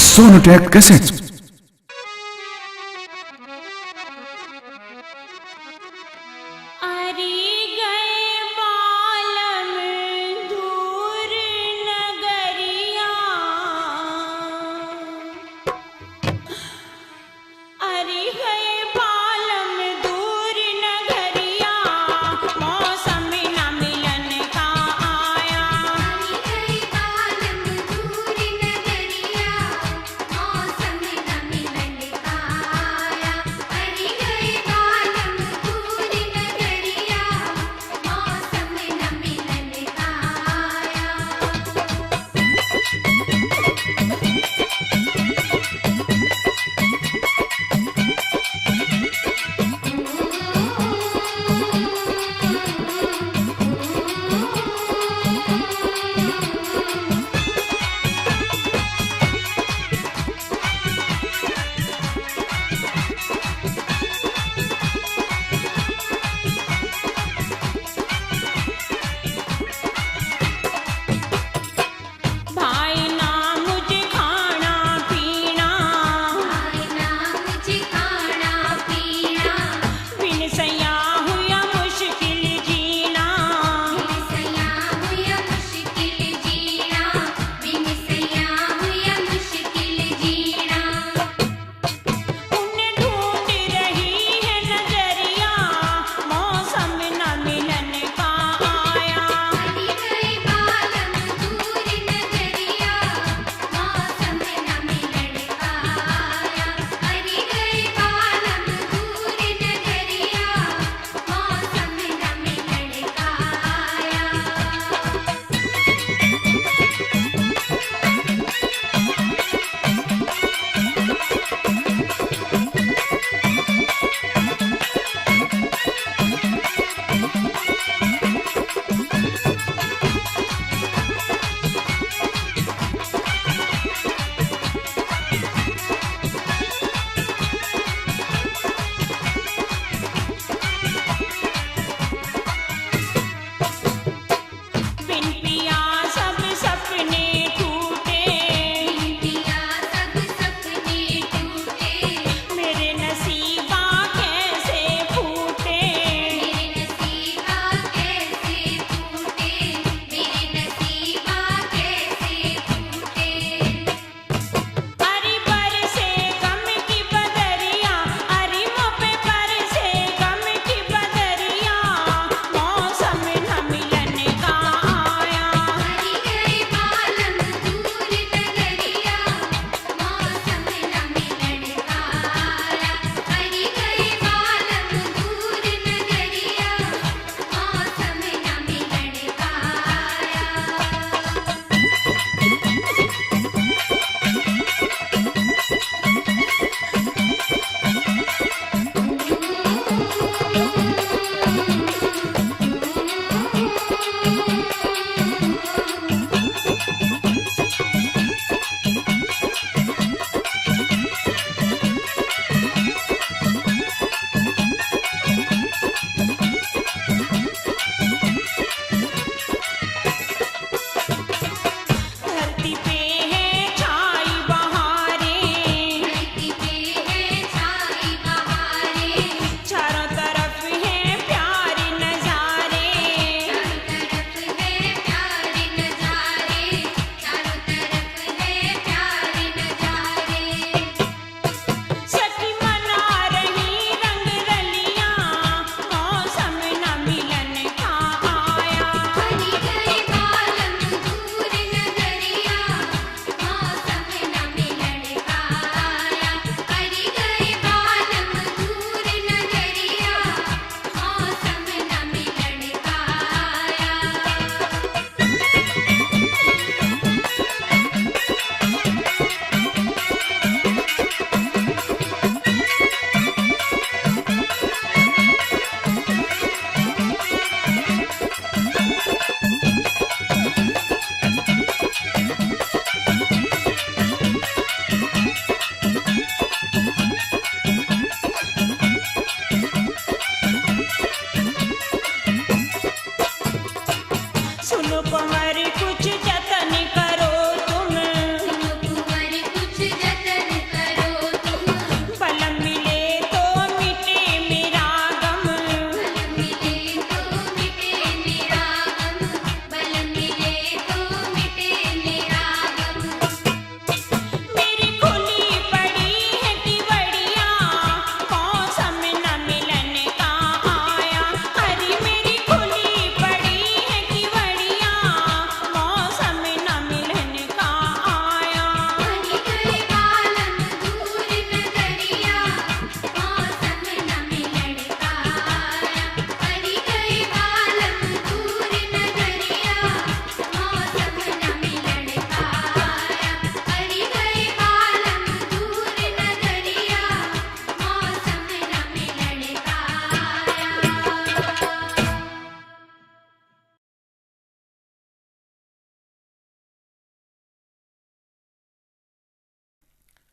Sonotech Cassettes.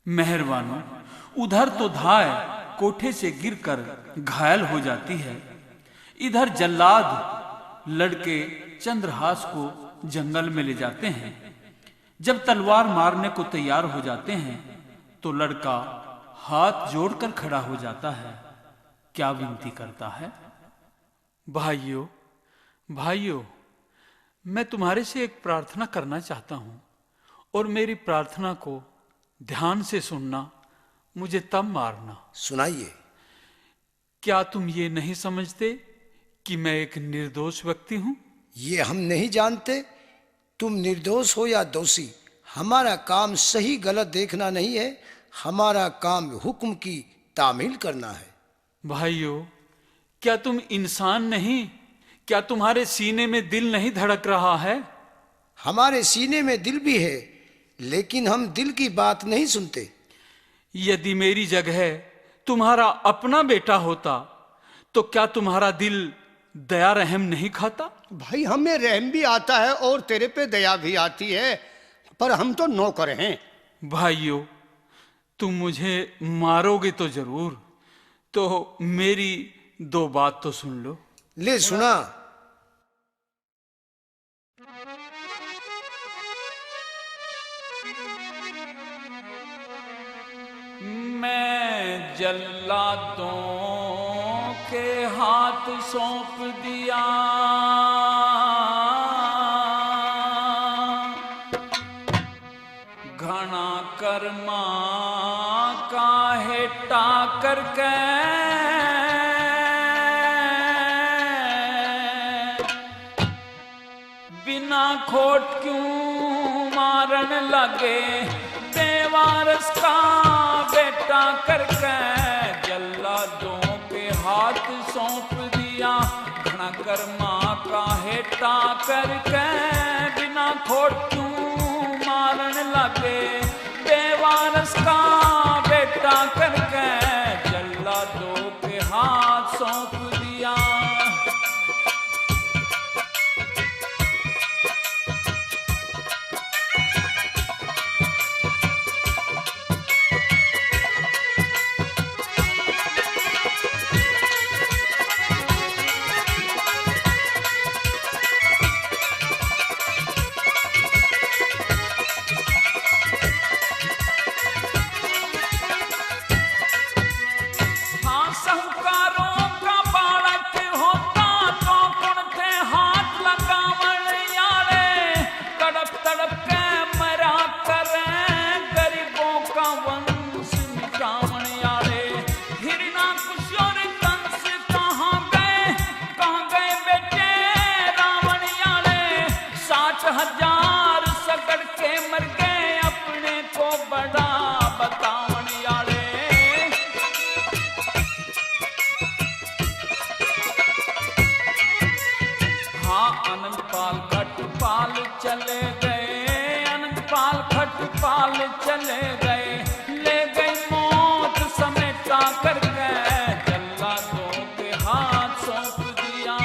मेहरबानो, उधर तो धाय कोठे से गिरकर घायल हो जाती है, इधर जल्लाद लड़के चंद्रहास को जंगल में ले जाते हैं। जब तलवार मारने को तैयार हो जाते हैं तो लड़का हाथ जोड़कर खड़ा हो जाता है। क्या विनती करता है? भाइयों भाइयों, मैं तुम्हारे से एक प्रार्थना करना चाहता हूं और मेरी प्रार्थना को ध्यान से सुनना, मुझे तब मारना। सुनाइए। क्या तुम ये नहीं समझते कि मैं एक निर्दोष व्यक्ति हूं? ये हम नहीं जानते तुम निर्दोष हो या दोषी। हमारा काम सही गलत देखना नहीं है, हमारा काम हुक्म की तामील करना है। भाइयों, क्या तुम इंसान नहीं? क्या तुम्हारे सीने में दिल नहीं धड़क रहा है? हमारे सीने में दिल भी है, लेकिन हम दिल की बात नहीं सुनते। यदि मेरी जगह तुम्हारा अपना बेटा होता तो क्या तुम्हारा दिल दया रहम नहीं खाता? भाई, हमें रहम भी आता है और तेरे पे दया भी आती है, पर हम तो नौकर हैं। भाइयों, तुम मुझे मारोगे तो जरूर, तो मेरी दो बात तो सुन लो। ले सुना। मैं जल्लादों के हाथ सौंप दिया, घना कर्मा का हेटा करके बिना खोट क्यों मारन लगे, देवारस का बेटा करके जल्लादों के हाथ सौंप दिया, घना कर्मा का हेटा करके बिना खोट क्यों मारन लगे, देवारस का बेटा करके जल्लादों के हाथ सौंप दिया। चले गए अनंतपाल खटपाल चले गए, ले गई मौत समेटा करके जल्लादों के हाथ सौंप दिया।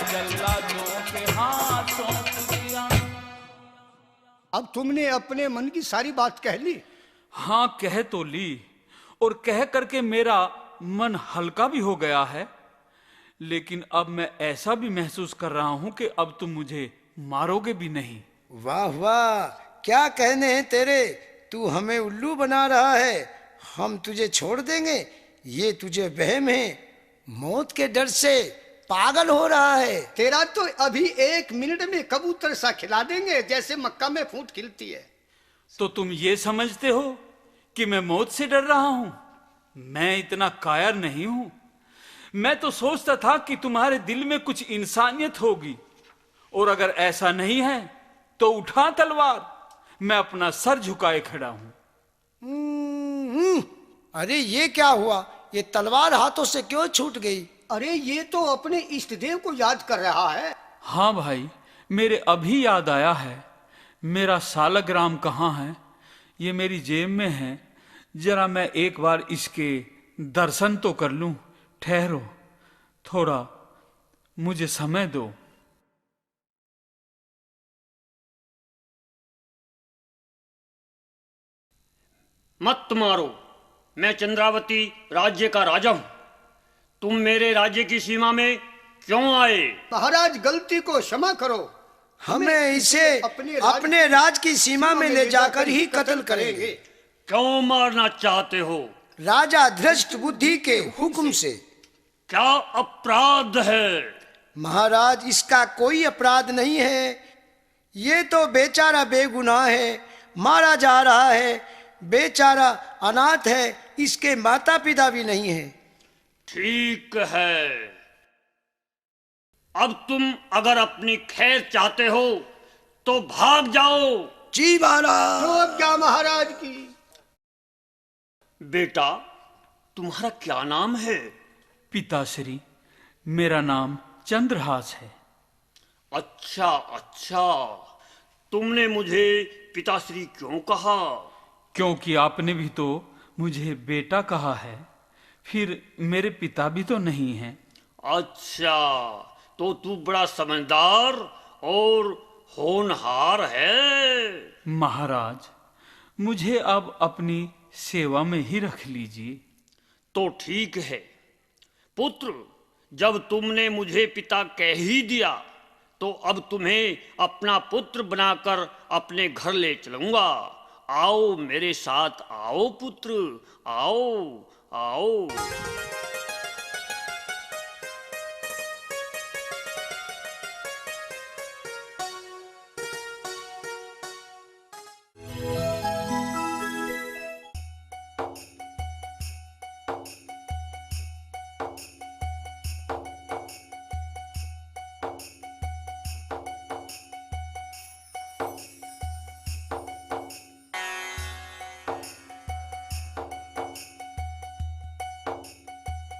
जल्लादों के हाथों तुझिया। अब तुमने अपने मन की सारी बात कह ली? हाँ, कह तो ली, और कह करके मेरा मन हल्का भी हो गया है। लेकिन अब मैं ऐसा भी महसूस कर रहा हूं कि अब तुम मुझे मारोगे भी नहीं। वाह वाह, क्या कहने हैं तेरे। तू हमें उल्लू बना रहा है, हम तुझे छोड़ देंगे? ये तुझे वहम है, मौत के डर से पागल हो रहा है। तेरा तो अभी 1 मिनट में कबूतर सा खिला देंगे जैसे मक्का में फूट खिलती है। तो तुम ये समझते हो कि मैं मौत से डर रहा हूं? मैं इतना कायर नहीं हूं। मैं तो सोचता था कि तुम्हारे दिल में कुछ इंसानियत होगी, और अगर ऐसा नहीं है तो उठा तलवार, मैं अपना सर झुकाए खड़ा हूं। अरे ये क्या हुआ, ये तलवार हाथों से क्यों छूट गई? अरे ये तो अपने इष्ट देव को याद कर रहा है। हाँ भाई, मेरे अभी याद आया है। मेरा सालग्राम कहाँ है? ये मेरी जेब में है। जरा मैं एक बार इसके दर्शन तो कर लूं। ठहरो, थोड़ा मुझे समय दो। मत मारो, मैं चंद्रावती राज्य का राजा हूं। तुम मेरे राज्य की सीमा में क्यों आए? महाराज, गलती को क्षमा करो। हमें इसे अपने राज की सीमा में ले जाकर ही कत्ल करेंगे। क्यों मारना चाहते हो? राजा धृष्ट बुद्धि के हुक्म से। क्या अपराध है? महाराज, इसका कोई अपराध नहीं है। ये तो बेचारा बेगुनाह है, मारा जा रहा है। बेचारा अनाथ है, इसके माता पिता भी नहीं है। ठीक है, अब तुम अगर अपनी खैर चाहते हो तो भाग जाओ। जी महाराज। तो अब क्या महाराज की? बेटा, तुम्हारा क्या नाम है? पिताश्री, मेरा नाम चंद्रहास है। अच्छा अच्छा, तुमने मुझे पिताश्री क्यों कहा? क्योंकि आपने भी तो मुझे बेटा कहा है, फिर मेरे पिता भी तो नहीं हैं। अच्छा, तो तू बड़ा समझदार और होनहार है। महाराज, मुझे अब अपनी सेवा में ही रख लीजिए। तो ठीक है पुत्र, जब तुमने मुझे पिता कह ही दिया तो अब तुम्हें अपना पुत्र बनाकर अपने घर ले चलूंगा। आओ मेरे साथ, आओ पुत्र, आओ आओ।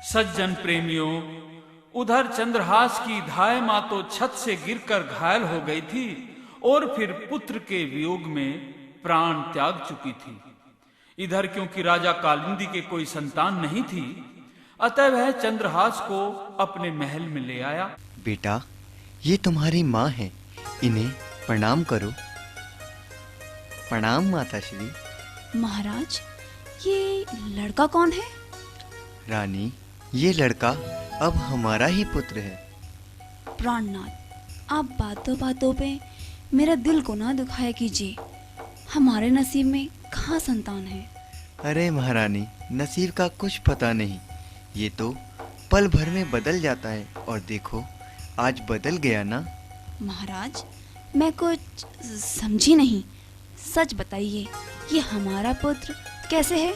सज्जन प्रेमियों, उधर चंद्रहास की धाय मां तो छत से गिरकर घायल हो गई थी और फिर पुत्र के वियोग में प्राण त्याग चुकी थी। इधर क्योंकि राजा कालिंदी के कोई संतान नहीं थी, अतः वह चंद्रहास को अपने महल में ले आया। बेटा, ये तुम्हारी माँ है, इन्हें प्रणाम करो। प्रणाम माताश्री। महाराज, ये लड़का कौन है? रानी, ये लड़का अब हमारा ही पुत्र है। प्राणनाथ, आप बातों बातों पे मेरा दिल को ना दुखाया कीजिए। हमारे नसीब में कहाँ संतान है। अरे महारानी, नसीब का कुछ पता नहीं, ये तो पल भर में बदल जाता है। और देखो, आज बदल गया ना। महाराज, मैं कुछ समझी नहीं, सच बताइए, ये हमारा पुत्र कैसे है?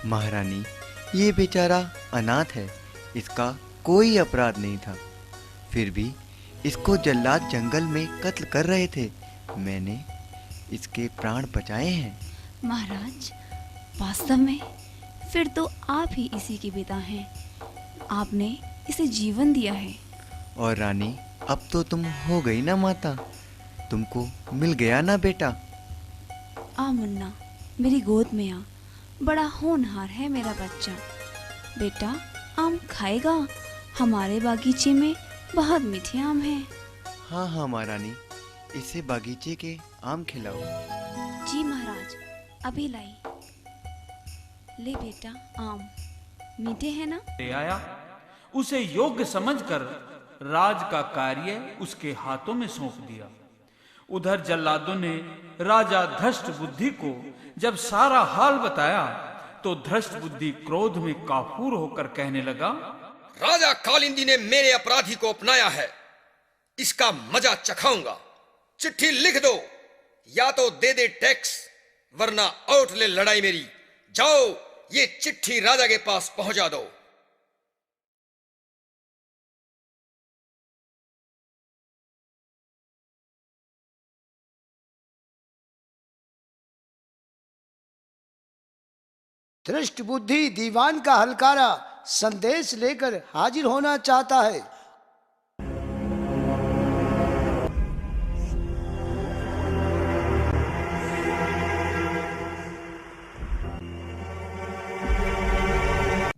महारानी, ये बेचारा अनाथ है, इसका कोई अपराध नहीं था। फिर भी इसको जल्लाद जंगल में कत्ल कर रहे थे, मैंने इसके प्राण बचाए हैं। महाराज, वास्तव में फिर तो आप ही इसी के पिता हैं। आपने इसे जीवन दिया है। और रानी, अब तो तुम हो गई ना माता, तुमको मिल गया ना बेटा। आ मुन्ना, मेरी गोद में आ। बड़ा होनहार है मेरा बच्चा। बेटा, आम खाएगा? हमारे बागीचे में बहुत मीठे आम हैं। हाँ हाँ महारानी, इसे बागीचे के आम खिलाओ। जी महाराज, अभी लाई। ले बेटा आम, मीठे हैं ना? ले आया। उसे योग्य समझकर राज का कार्य उसके हाथों में सौंप दिया। उधर जल्लादों ने राजा धृष्ट बुद्धि को जब सारा हाल बताया तो धृष्ट बुद्धि क्रोध में काफूर होकर कहने लगा, राजा कालिंदी ने मेरे अपराधी को अपनाया है, इसका मजा चखाऊंगा। चिट्ठी लिख दो, या तो दे दे टैक्स, वरना आउट ले लड़ाई मेरी। जाओ, ये चिट्ठी राजा के पास पहुंचा दो। धृष्ट बुद्धि दीवान का हलकारा संदेश लेकर हाजिर होना चाहता है।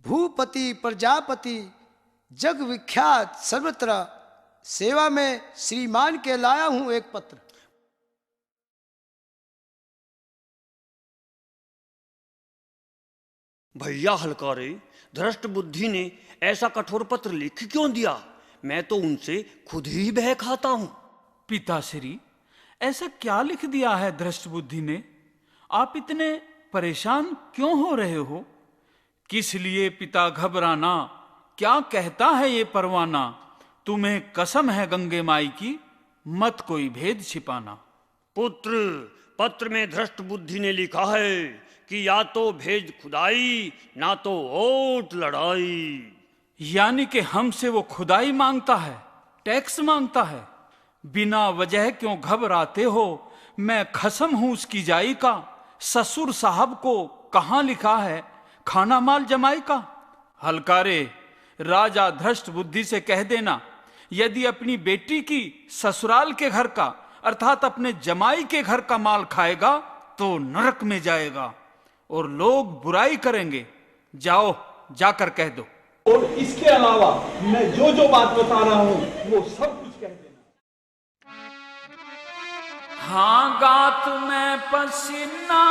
भूपति प्रजापति जग विख्यात सर्वत्र सेवा में श्रीमान के लाया हूं एक पत्र। भैया हलकारे, धृष्ट बुद्धि ने ऐसा कठोर पत्र लिख क्यों दिया? मैं तो उनसे खुद ही बह खाता हूं। पिताश्री, ऐसा क्या लिख दिया है धृष्ट बुद्धि ने? आप इतने परेशान क्यों हो रहे हो? किस लिए पिता घबराना? क्या कहता है ये परवाना? तुम्हें कसम है गंगे माई की, मत कोई भेद छिपाना। पुत्र, पत्र में धृष्ट बुद्धि ने लिखा है कि या तो भेज खुदाई, ना तो ओट लड़ाई। यानी कि हमसे वो खुदाई मांगता है, टैक्स मांगता है। बिना वजह क्यों घबराते हो? मैं खसम हूं उसकी जाई का। ससुर साहब को कहां लिखा है खाना माल जमाई का? हलकारे, राजा धृष्ट बुद्धि से कह देना, यदि अपनी बेटी की ससुराल के घर का अर्थात अपने जमाई के घर का माल खाएगा तो नरक में जाएगा और लोग बुराई करेंगे। जाओ, जाकर कह दो। और इसके अलावा मैं जो जो बात बता रहा हूं वो सब कुछ कह देना। हाँ, गात में पसीना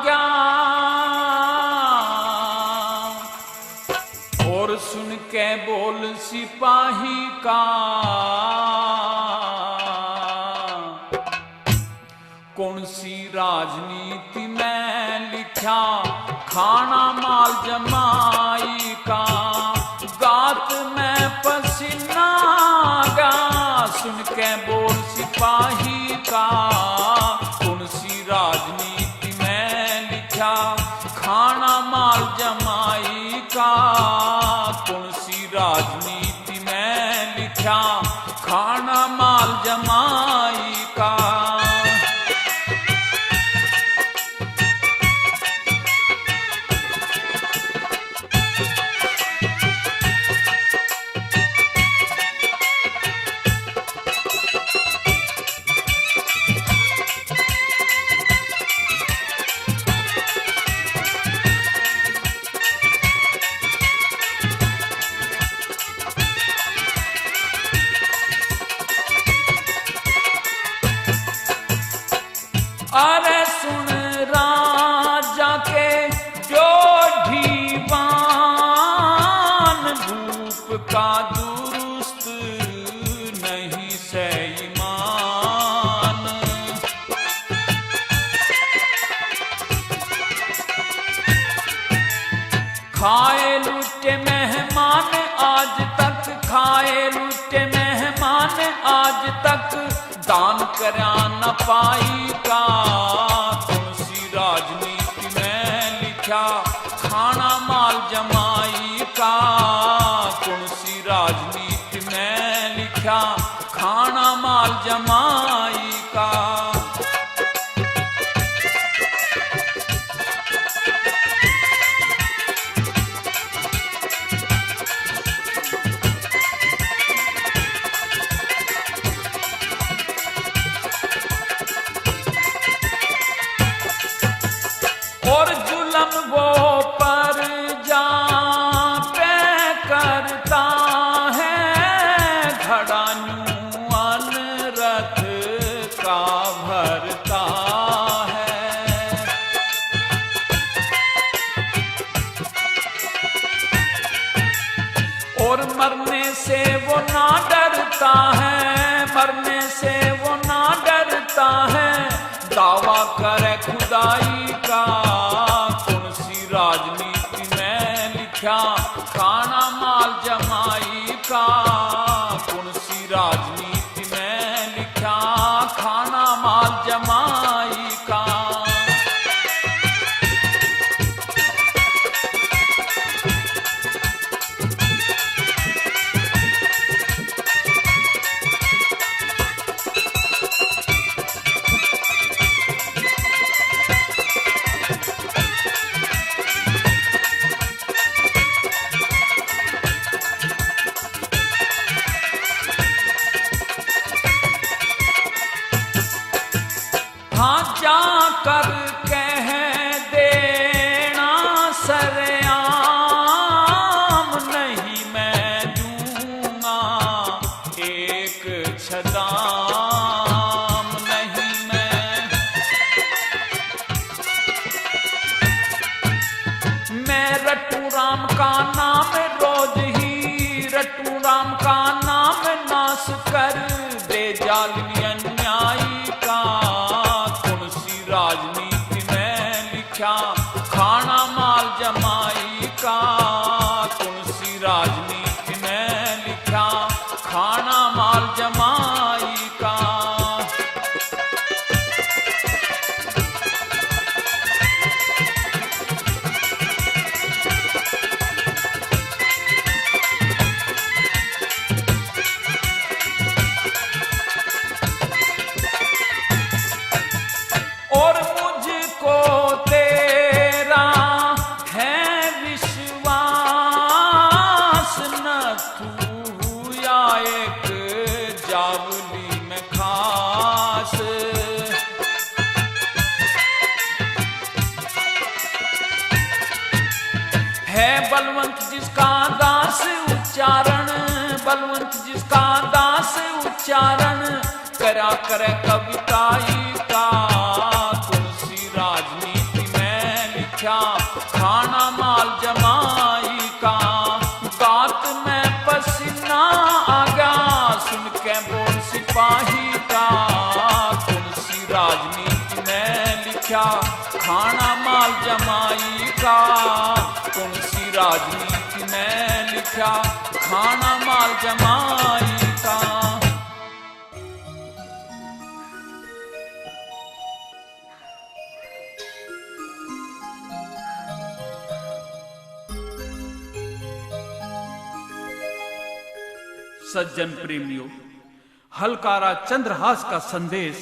गया और सुन के बोल सिपाही का, कौन सी राजनीति में लिखा खाना माल जमाई का। गात में पसीना गया सुन के बोल सिपाही का, कौन सी राजनीति में लिखा खाना माल जमाई का। कौन सी राजनीति में लिखा खाना माल जमाई का। अरे सुन राजा के जो ढीवान, भूप का दुरुस्त नहीं से ईमान। खाए लुटे मेहमान आज तक, खाए लुटे मेहमान आज तक, दान करा न पाई का। कौन सी राजनीति में लिखा खाना माल जमाई का। कौन सी राजनीति में लिखा खाना माल जमाई का। और जुल्म वो पर जा पे करता है, वहां जाकर कह देना सरेआम, नहीं मैं दूंगा एक छदाम, नहीं मैं रट्टू राम का नाम रोज ही, रट्टू राम का नाम नाश कर दे जालिम अन्यायी का। कौन सी राजनीति में लिखा खाना माल जमाई का, कौन सी राजनीति में लिखा खाना माल जमाई का। और मुझको तेरा है विश्वास, न तू या एक जावली में खास। है बलवंत जिसका दास उच्चारण, बलवंत जिसका दास उच्चारण करा करे कविताई का। तुलसी राजनीति में लिखा खाना माल जमाई का। बात में पसीना आ गया सुन के बोल सिपाही का। तुलसी राजनीति में लिखा खाना माल जमाई का। तुलसी राजनीति में लिखा खाना माल जमाई का। सज्जन प्रेमियों, हलकारा चंद्रहास का संदेश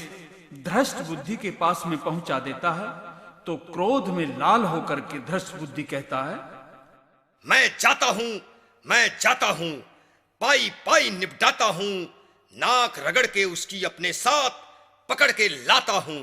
धृष्ट बुद्धि के पास में पहुंचा देता है तो क्रोध में लाल होकर के धृष्ट बुद्धि कहता है, मैं जाता हूं, पाई पाई निपटाता हूं, नाक रगड़ के उसकी अपने साथ पकड़ के लाता हूं।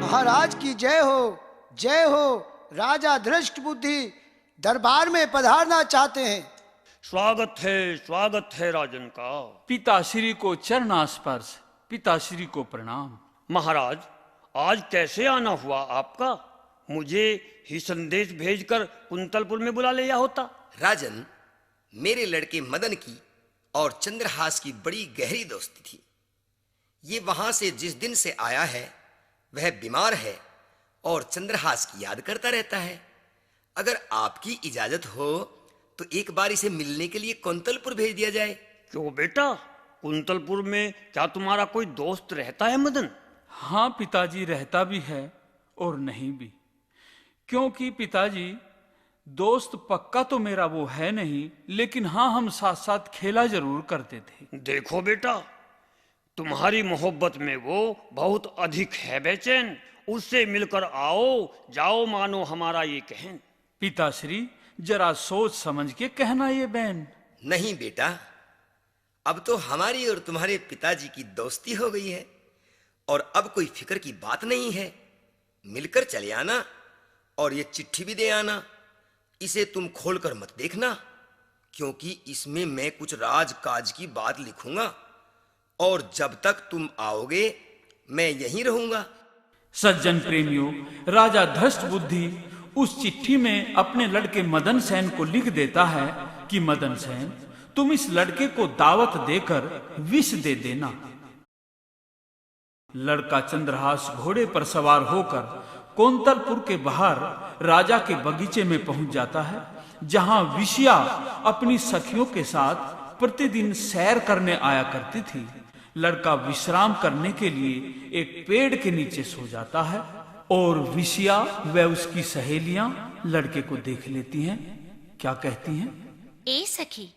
महाराज की जय हो, जय हो। राजा धृष्ट बुद्धि दरबार में पधारना चाहते हैं। स्वागत है राजन का। पिताश्री को चरणास्पर्श, पिताश्री को प्रणाम। महाराज, आज कैसे आना हुआ आपका? मुझे ही संदेश भेजकर कुंतलपुर में बुला लिया होता। राजन, मेरे लड़के मदन की और चंद्रहास की बड़ी गहरी दोस्ती थी। ये वहां से जिस दिन से आया है वह बीमार है और चंद्रहास की याद करता रहता है। अगर आपकी इजाजत हो तो एक बार इसे मिलने के लिए कुंतलपुर भेज दिया जाए। क्यों बेटा, कुंतलपुर में क्या तुम्हारा कोई दोस्त रहता है मदन? हाँ पिताजी, रहता भी है और नहीं भी। क्योंकि पिताजी, दोस्त पक्का तो मेरा वो है नहीं, लेकिन हाँ हम साथ साथ खेला जरूर करते थे। देखो बेटा, तुम्हारी मोहब्बत में वो बहुत अधिक है बेचैन। उससे मिलकर आओ जाओ, मानो हमारा ये कहन। पिताश्री, जरा सोच समझ के कहना ये बहन। नहीं बेटा, अब तो हमारी और तुम्हारे पिताजी की दोस्ती हो गई है और अब कोई फिक्र की बात नहीं है। मिलकर चले आना और ये चिट्ठी भी दे आना। इसे तुम खोलकर मत देखना, क्योंकि इसमें मैं कुछ राज काज की बात लिखूंगा और जब तक तुम आओगे मैं यहीं रहूंगा। सज्जन प्रेमियों, राजा धृष्ट बुद्धि उस चिट्ठी में अपने लड़के मदन सेन को लिख देता है कि मदन सेन, तुम इस लड़के को दावत देकर विष दे देना। लड़का चंद्रहास घोड़े पर सवार होकर कोंतलपुर के बाहर राजा के बगीचे में पहुंच जाता है, जहां विषया अपनी सखियों के साथ प्रतिदिन सैर करने आया करती थी। लड़का विश्राम करने के लिए एक पेड़ के नीचे सो जाता है और विषया व उसकी सहेलियां लड़के को देख लेती हैं। क्या कहती हैं? ए सखी,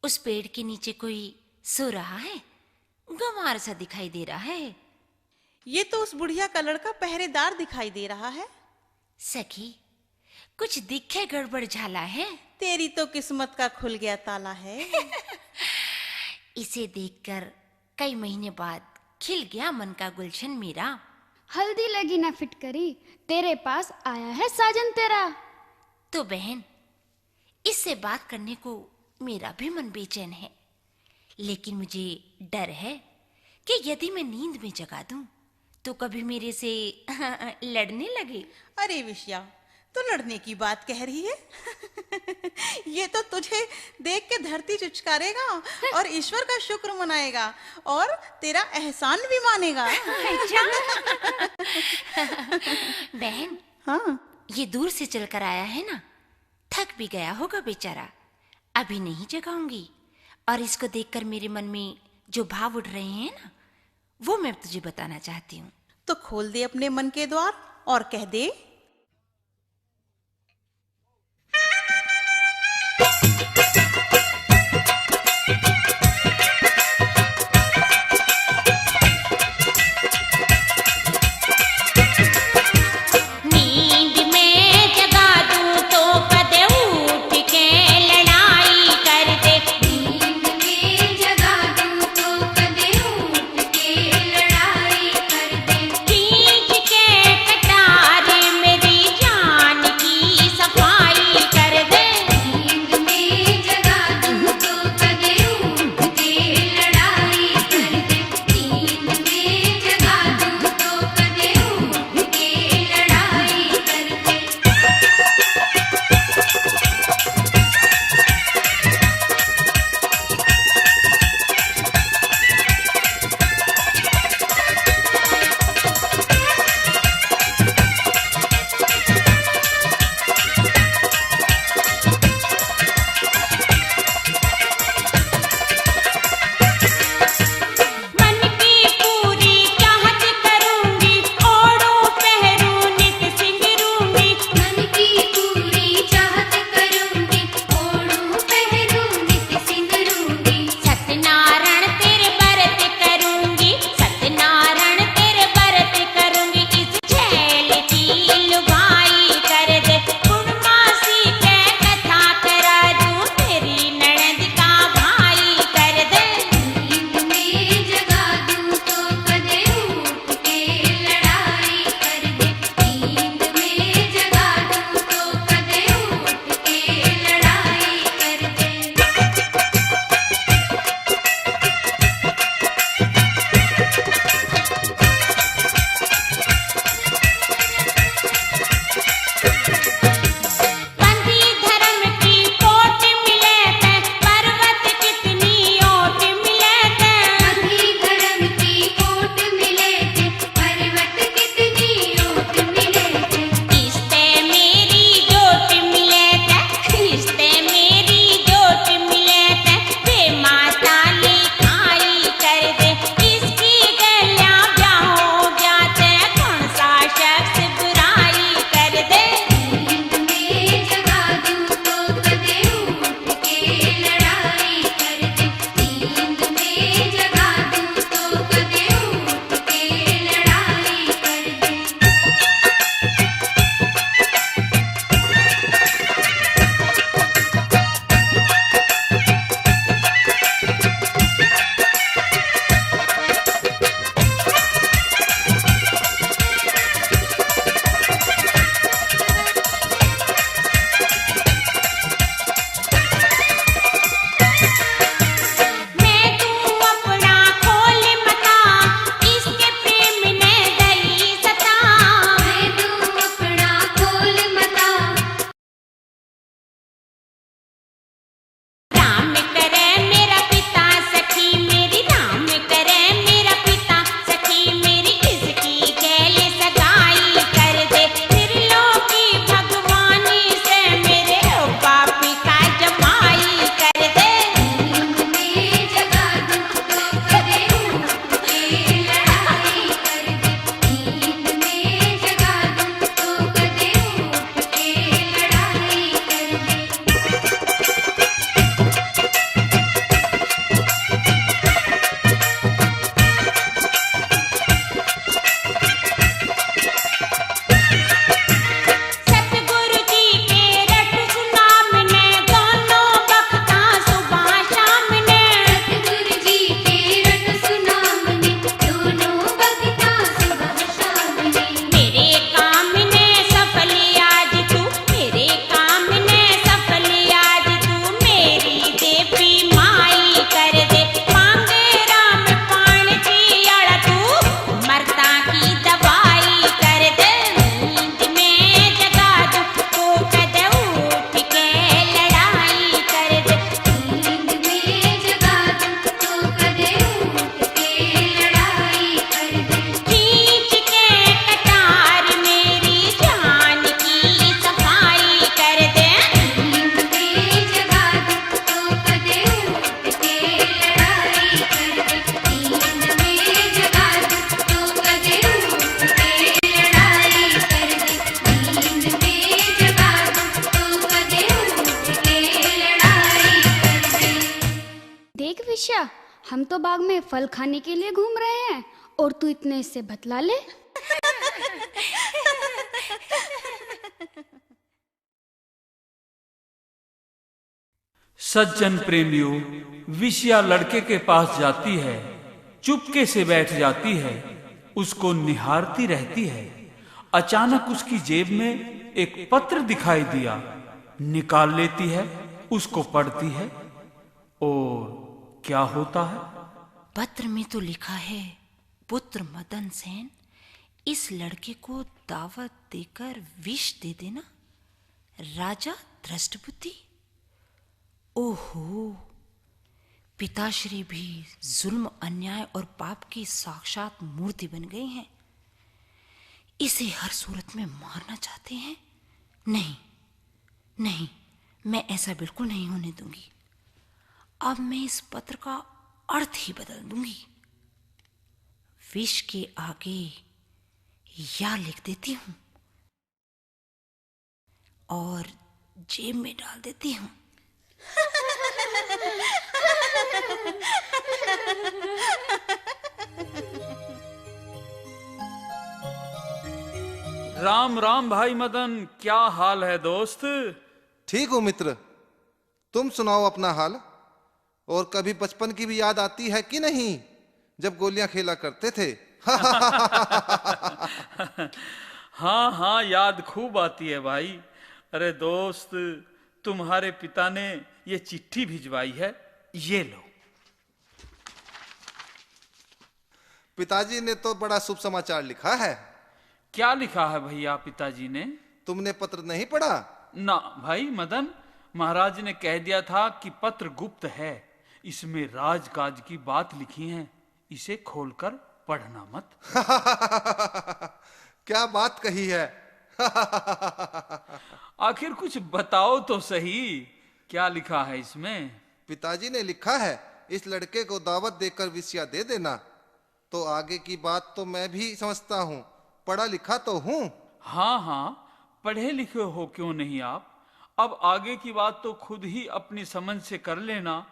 उस पेड़ के नीचे कोई सो रहा है, गंवार सा दिखाई दे रहा है। ये तो उस बुढ़िया का लड़का पहरेदार दिखाई दे रहा है। सखी, कुछ दिखे गड़बड़ झाला है। तेरी तो किस्मत का खुल गया ताला है। इसे देखकर कई महीने बाद खिल गया मन का गुलशन मेरा। हल्दी लगी ना फिटकरी, तेरे पास आया है साजन तेरा। तो बहन, इससे बात करने को मेरा भी मन बेचैन है, लेकिन मुझे डर है कि यदि मैं नींद में जगा दूं तो कभी मेरे से लड़ने लगे। अरे विषया, तो लड़ने की बात कह रही है? ये तो तुझे देख के धरती चुचकारेगा और ईश्वर का शुक्र मनाएगा और तेरा एहसान भी मानेगा। बहन, हाँ, ये दूर से चलकर आया है ना, थक भी गया होगा बेचारा। अभी नहीं जगाऊंगी, और इसको देखकर मेरे मन में जो भाव उठ रहे हैं ना, वो मैं तुझे बताना चाहती हूँ। तो खोल दे अपने मन के द्वार और कह दे। मेरी जान की सफाई कर दे। देख विश्या, हम तो बाग में फल खाने के लिए घूम रहे हैं और तू इतने से बतला ले। सज्जन प्रेमियों, विषया लड़के के पास जाती है, चुपके से बैठ जाती है, उसको निहारती रहती है। अचानक उसकी जेब में एक पत्र दिखाई दिया, निकाल लेती है, उसको पढ़ती है और क्या होता है? पत्र में तो लिखा है, पुत्र मदन सेन, इस लड़के को दावत देकर विष दे देना। राजा दृष्टबुद्धि। ओहो, पिताश्री भी जुल्म, अन्याय और पाप की साक्षात मूर्ति बन गए हैं। इसे हर सूरत में मारना चाहते हैं। नहीं नहीं, मैं ऐसा बिल्कुल नहीं होने दूंगी। अब मैं इस पत्र का अर्थ ही बदल दूंगी। विष के आगे या लिख देती हूं और जेब में डाल देती हूं। राम राम भाई मदन, क्या हाल है दोस्त? ठीक हूँ मित्र, तुम सुनाओ अपना हाल। और कभी बचपन की भी याद आती है कि नहीं, जब गोलियां खेला करते थे? हाँ हाँ, याद खूब आती है भाई। अरे दोस्त, तुम्हारे पिता ने ये चिट्ठी भिजवाई है, ये लो। पिताजी ने तो बड़ा शुभ समाचार लिखा है। क्या लिखा है भैया पिताजी ने? तुमने पत्र नहीं पढ़ा? ना भाई मदन, महाराज ने कह दिया था कि पत्र गुप्त है, इसमें राजकाज की बात लिखी है, इसे खोलकर पढ़ना मत। क्या बात कही है। आखिर कुछ बताओ तो सही, क्या लिखा है इसमें? पिताजी ने लिखा है, इस लड़के को दावत देकर विषया दे देना। तो आगे की बात तो मैं भी समझता हूँ, पढ़ा लिखा तो हूँ। हाँ हाँ, पढ़े लिखे हो क्यों नहीं आप। अब आगे की बात तो खुद ही अपनी समझ से कर लेना।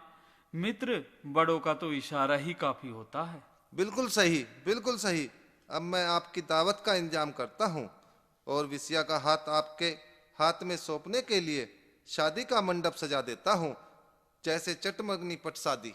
मित्र, बड़ों का तो इशारा ही काफी होता है। बिल्कुल सही, बिल्कुल सही। अब मैं आपकी दावत का इंतजाम करता हूँ और विषया का हाथ आपके हाथ में सौंपने के लिए शादी का मंडप सजा देता हूँ, जैसे चटमगनी पट शादी।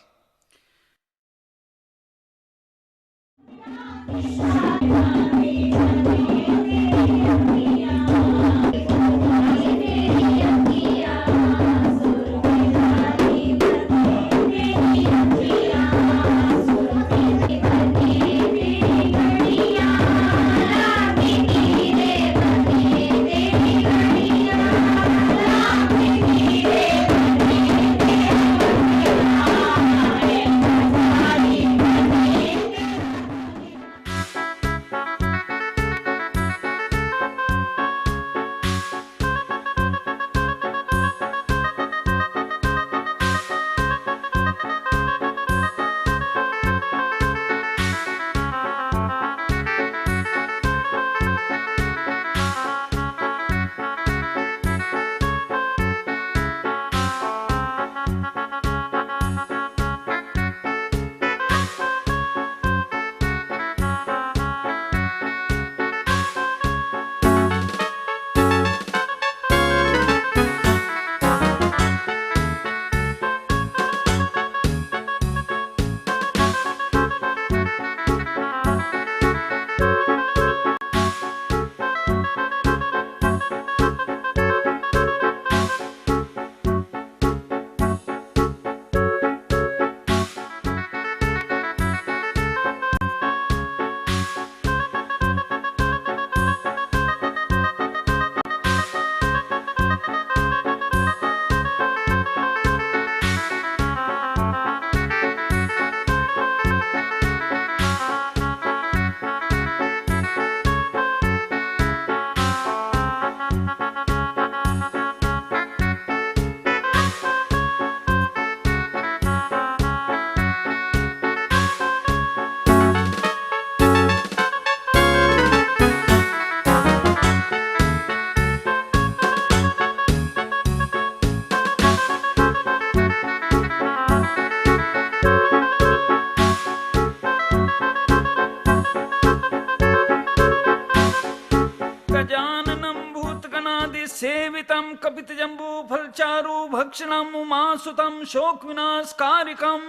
सेवितम कपित जम्बू फलचारु भक्षणम उमासुतम शोक विनाशकारिकम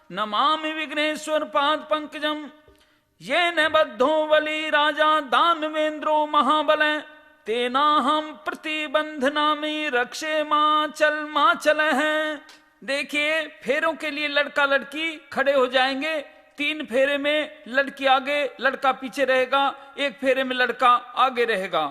नमामि विघ्नेश्वर पाद पंकजम। ये न बद्धो बलि राजा दानवेंद्रो महाबल तेनाहम प्रतिबंधनामि रक्षे मां चल है। देखिए, फेरों के लिए लड़का लड़की खड़े हो जाएंगे। 3 फेरे में लड़की आगे लड़का पीछे रहेगा, 1 फेरे में लड़का आगे रहेगा।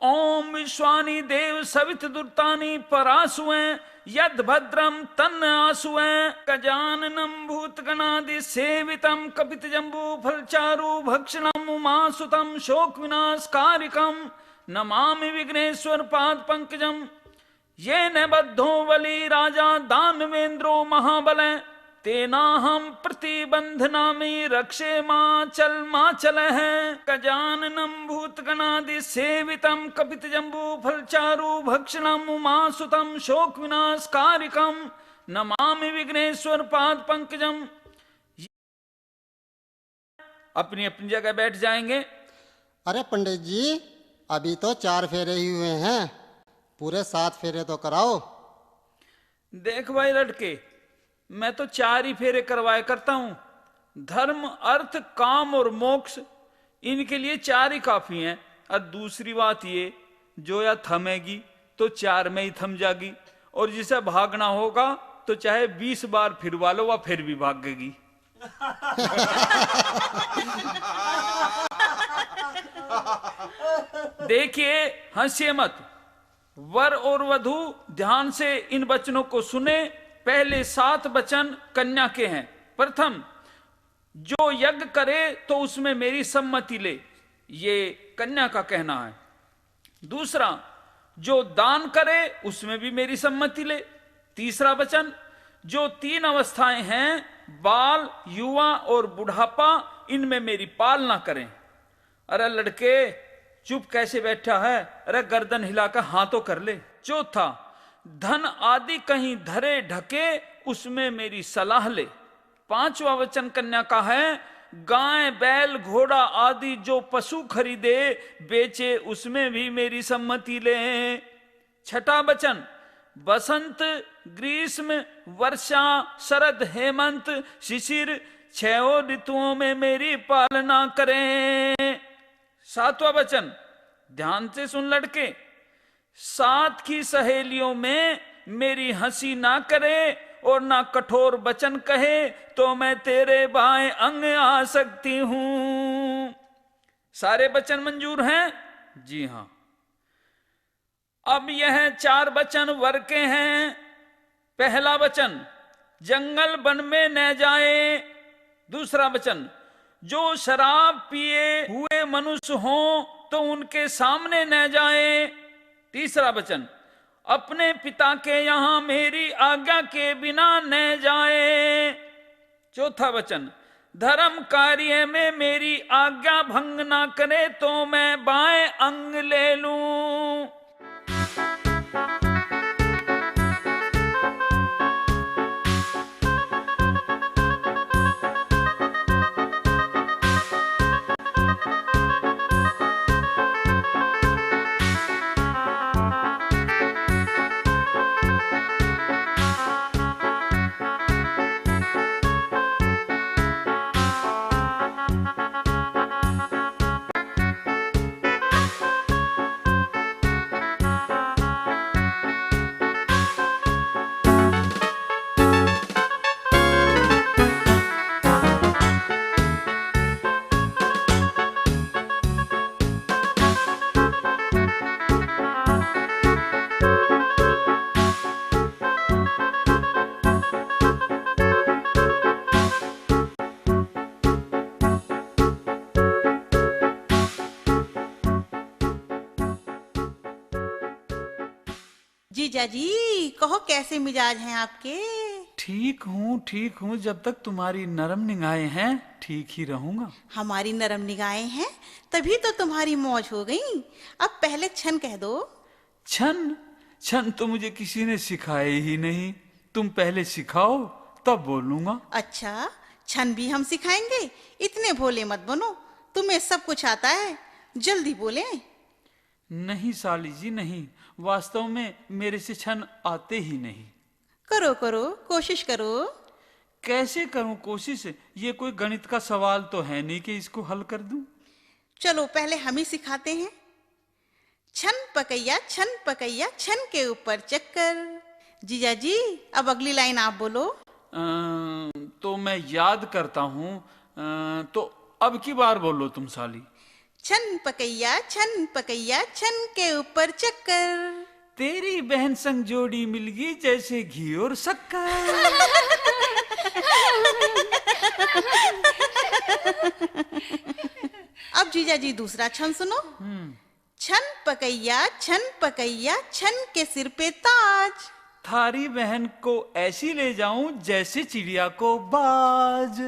ओम विश्वानि देव सवित दुर्तानि परासुएं यद भद्रम तन्न आसुएं गजाननम भूतगणादि सेवितम कपित जम्बू फलचारु भक्षणम उमासुतम शोक विनाशकारिकम नमामि विघ्नेश्वर पाद पंकजम। ये न बद्धो बलि राजा दानवेंद्रो महाबल तेनाहम प्रतिबंधनामि रक्षे मां चल है। गजाननम भूतगणादि सेवितम कपित जम्बू फलचारु भक्षणम उमासुतम शोक विनाशकारिकम नमामि विघ्नेश्वर पाद पंकजम। अपनी अपनी जगह बैठ जाएंगे। अरे पंडित जी, अभी तो 4 फेरे ही हुए हैं, पूरे 7 फेरे तो कराओ। देख भाई लड़के, मैं तो 4 ही फेरे करवाया करता हूं। धर्म अर्थ काम और मोक्ष, इनके लिए 4 ही काफी हैं। और दूसरी बात ये, जो या थमेगी तो 4 में ही थम जाएगी, और जिसे भागना होगा तो चाहे 20 बार फिरवा लो, वह फिर भी भागेगी। देखिए, हंसिए मत। वर और वधू ध्यान से इन वचनों को सुने। पहले 7 वचन कन्या के हैं। प्रथम, जो यज्ञ करे तो उसमें मेरी सम्मति ले, ये कन्या का कहना है। दूसरा, जो दान करे उसमें भी मेरी सम्मति ले। तीसरा वचन, जो 3 अवस्थाएं हैं, बाल, युवा और बुढ़ापा, इनमें मेरी पालना करें। अरे लड़के, चुप कैसे बैठा है? अरे गर्दन हिलाकर हाँ तो कर ले। चौथा, धन आदि कहीं धरे ढके, उसमें मेरी सलाह ले। 5वां वचन कन्या का है, गाय बैल घोड़ा आदि जो पशु खरीदे बेचे, उसमें भी मेरी सम्मति ले। 6वां वचन, बसंत ग्रीष्म वर्षा शरद हेमंत शिशिर 6 ऋतुओं में मेरी पालना करें। 7वां वचन, ध्यान से सुन लड़के, 7 की सहेलियों में मेरी हंसी ना करे और ना कठोर वचन कहे, तो मैं तेरे बाएं अंग आ सकती हूं। सारे वचन मंजूर हैं? जी हां। अब यह 4 वचन वर के हैं। पहला वचन, जंगल वन में न जाए। दूसरा वचन, जो शराब पिए हुए मनुष्य हों तो उनके सामने न जाए। तीसरा वचन, अपने पिता के यहां मेरी आज्ञा के बिना न जाए। चौथा वचन, धर्म कार्य में मेरी आज्ञा भंग ना करे तो मैं बाएं अंग ले लूं। जीजा जी, कहो कैसे मिजाज हैं आपके? ठीक हूँ। जब तक तुम्हारी नरम निगाहें हैं ठीक ही रहूंगा। हमारी नरम निगाहें हैं तभी तो तुम्हारी मौज हो गई। अब पहले छन कह दो। छन तो मुझे किसी ने सिखाए ही नहीं। तुम पहले सिखाओ तब बोलूंगा। अच्छा, छन भी हम सिखाएंगे? इतने भोले मत बनो, तुम्हें सब कुछ आता है, जल्दी बोले। नहीं साली जी नहीं, वास्तव में मेरे से छन आते ही नहीं। करो करो, कोशिश करो। कैसे करूं कोशिश? ये कोई गणित का सवाल तो है नहीं कि इसको हल कर दूं। चलो पहले हम ही सिखाते हैं। छन पकैया छन के ऊपर चक्कर। जीजा जी, अब अगली लाइन आप बोलो। तो मैं याद करता हूँ। तो अब की बार बोलो तुम साली। छन पकैया छन के ऊपर चक्कर। तेरी बहन संग जोड़ी मिल गई जैसे घी और शक्कर। अब जीजा जी दूसरा छन सुनो। छन पकैया छन के सिर पे ताज। थारी बहन को ऐसी ले जाऊं जैसे चिड़िया को बाज।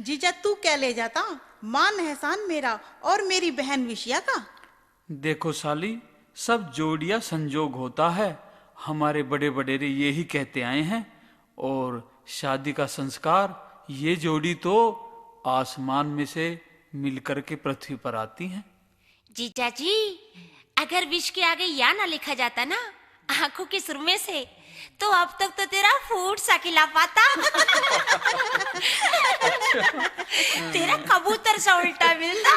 जीजा तू क्या ले जाता? मान एहसान मेरा और मेरी बहन विषया का। देखो साली, सब जोड़िया संजोग होता है। हमारे बड़े बडेरे यही कहते आए हैं। और शादी का संस्कार, ये जोड़ी तो आसमान में से मिलकर के पृथ्वी पर आती हैं। जीजा जी, अगर विष के आगे या ना लिखा जाता ना आंखों के सुरमे से, तो अब तक तो तेरा फूट सा खिला पाता। तेरा कबूतर सा उल्टा मिलता।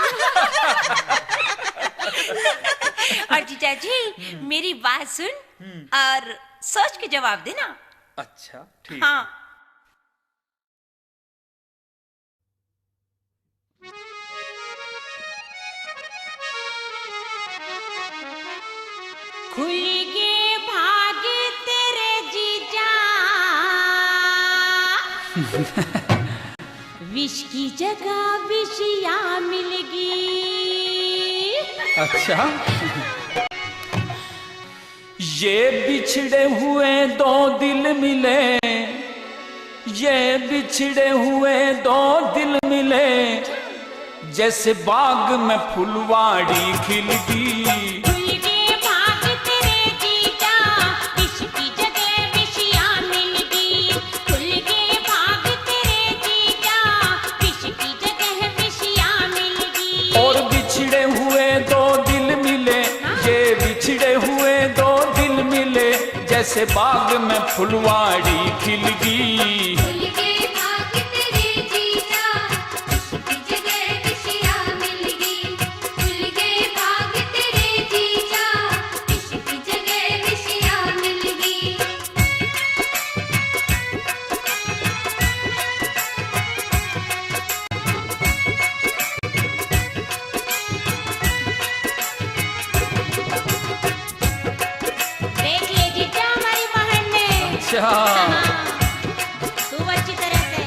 और जीजा जी, मेरी बात सुन और सोच के जवाब देना। अच्छा ठीक। हाँ। खुल गए भाग तेरे जीजा, विष की जगह विषया मिलेगी। अच्छा। ये बिछड़े हुए दो दिल मिले, ये बिछड़े हुए दो दिल मिले, जैसे बाग में फुलवाड़ी खिलगी। जैसे बाग में फुलवाड़ी खिलगी। खूब अच्छी तरह से।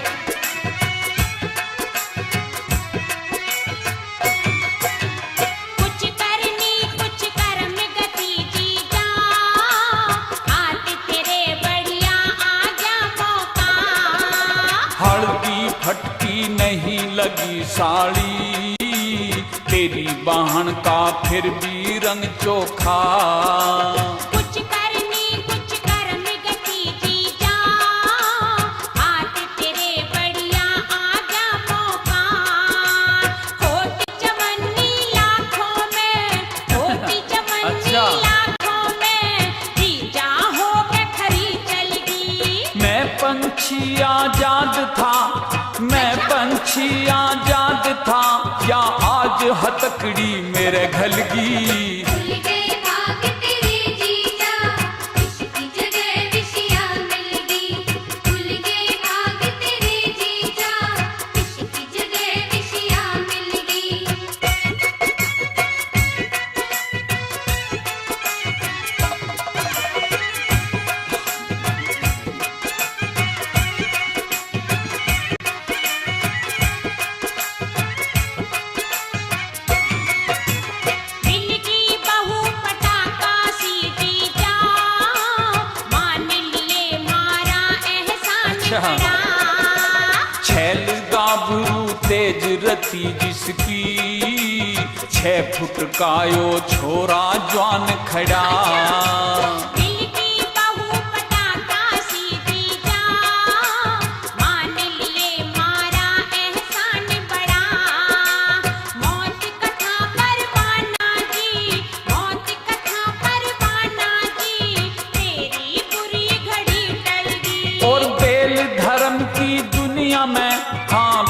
कुछ करनी कुछ कर्म गति जीजा, हाथ तेरे बढ़िया आजा मौका। हल्दी फटकी नहीं लगी साड़ी, तेरी बहन का फिर भी रंग चोखा। पंछी आजाद था, मैं पंछी आजाद था, या आज हथकड़ी मेरे घलगी। छैल गाभरू तेज रती जिसकी, 6 फुट का यो छोरा जवान खड़ा।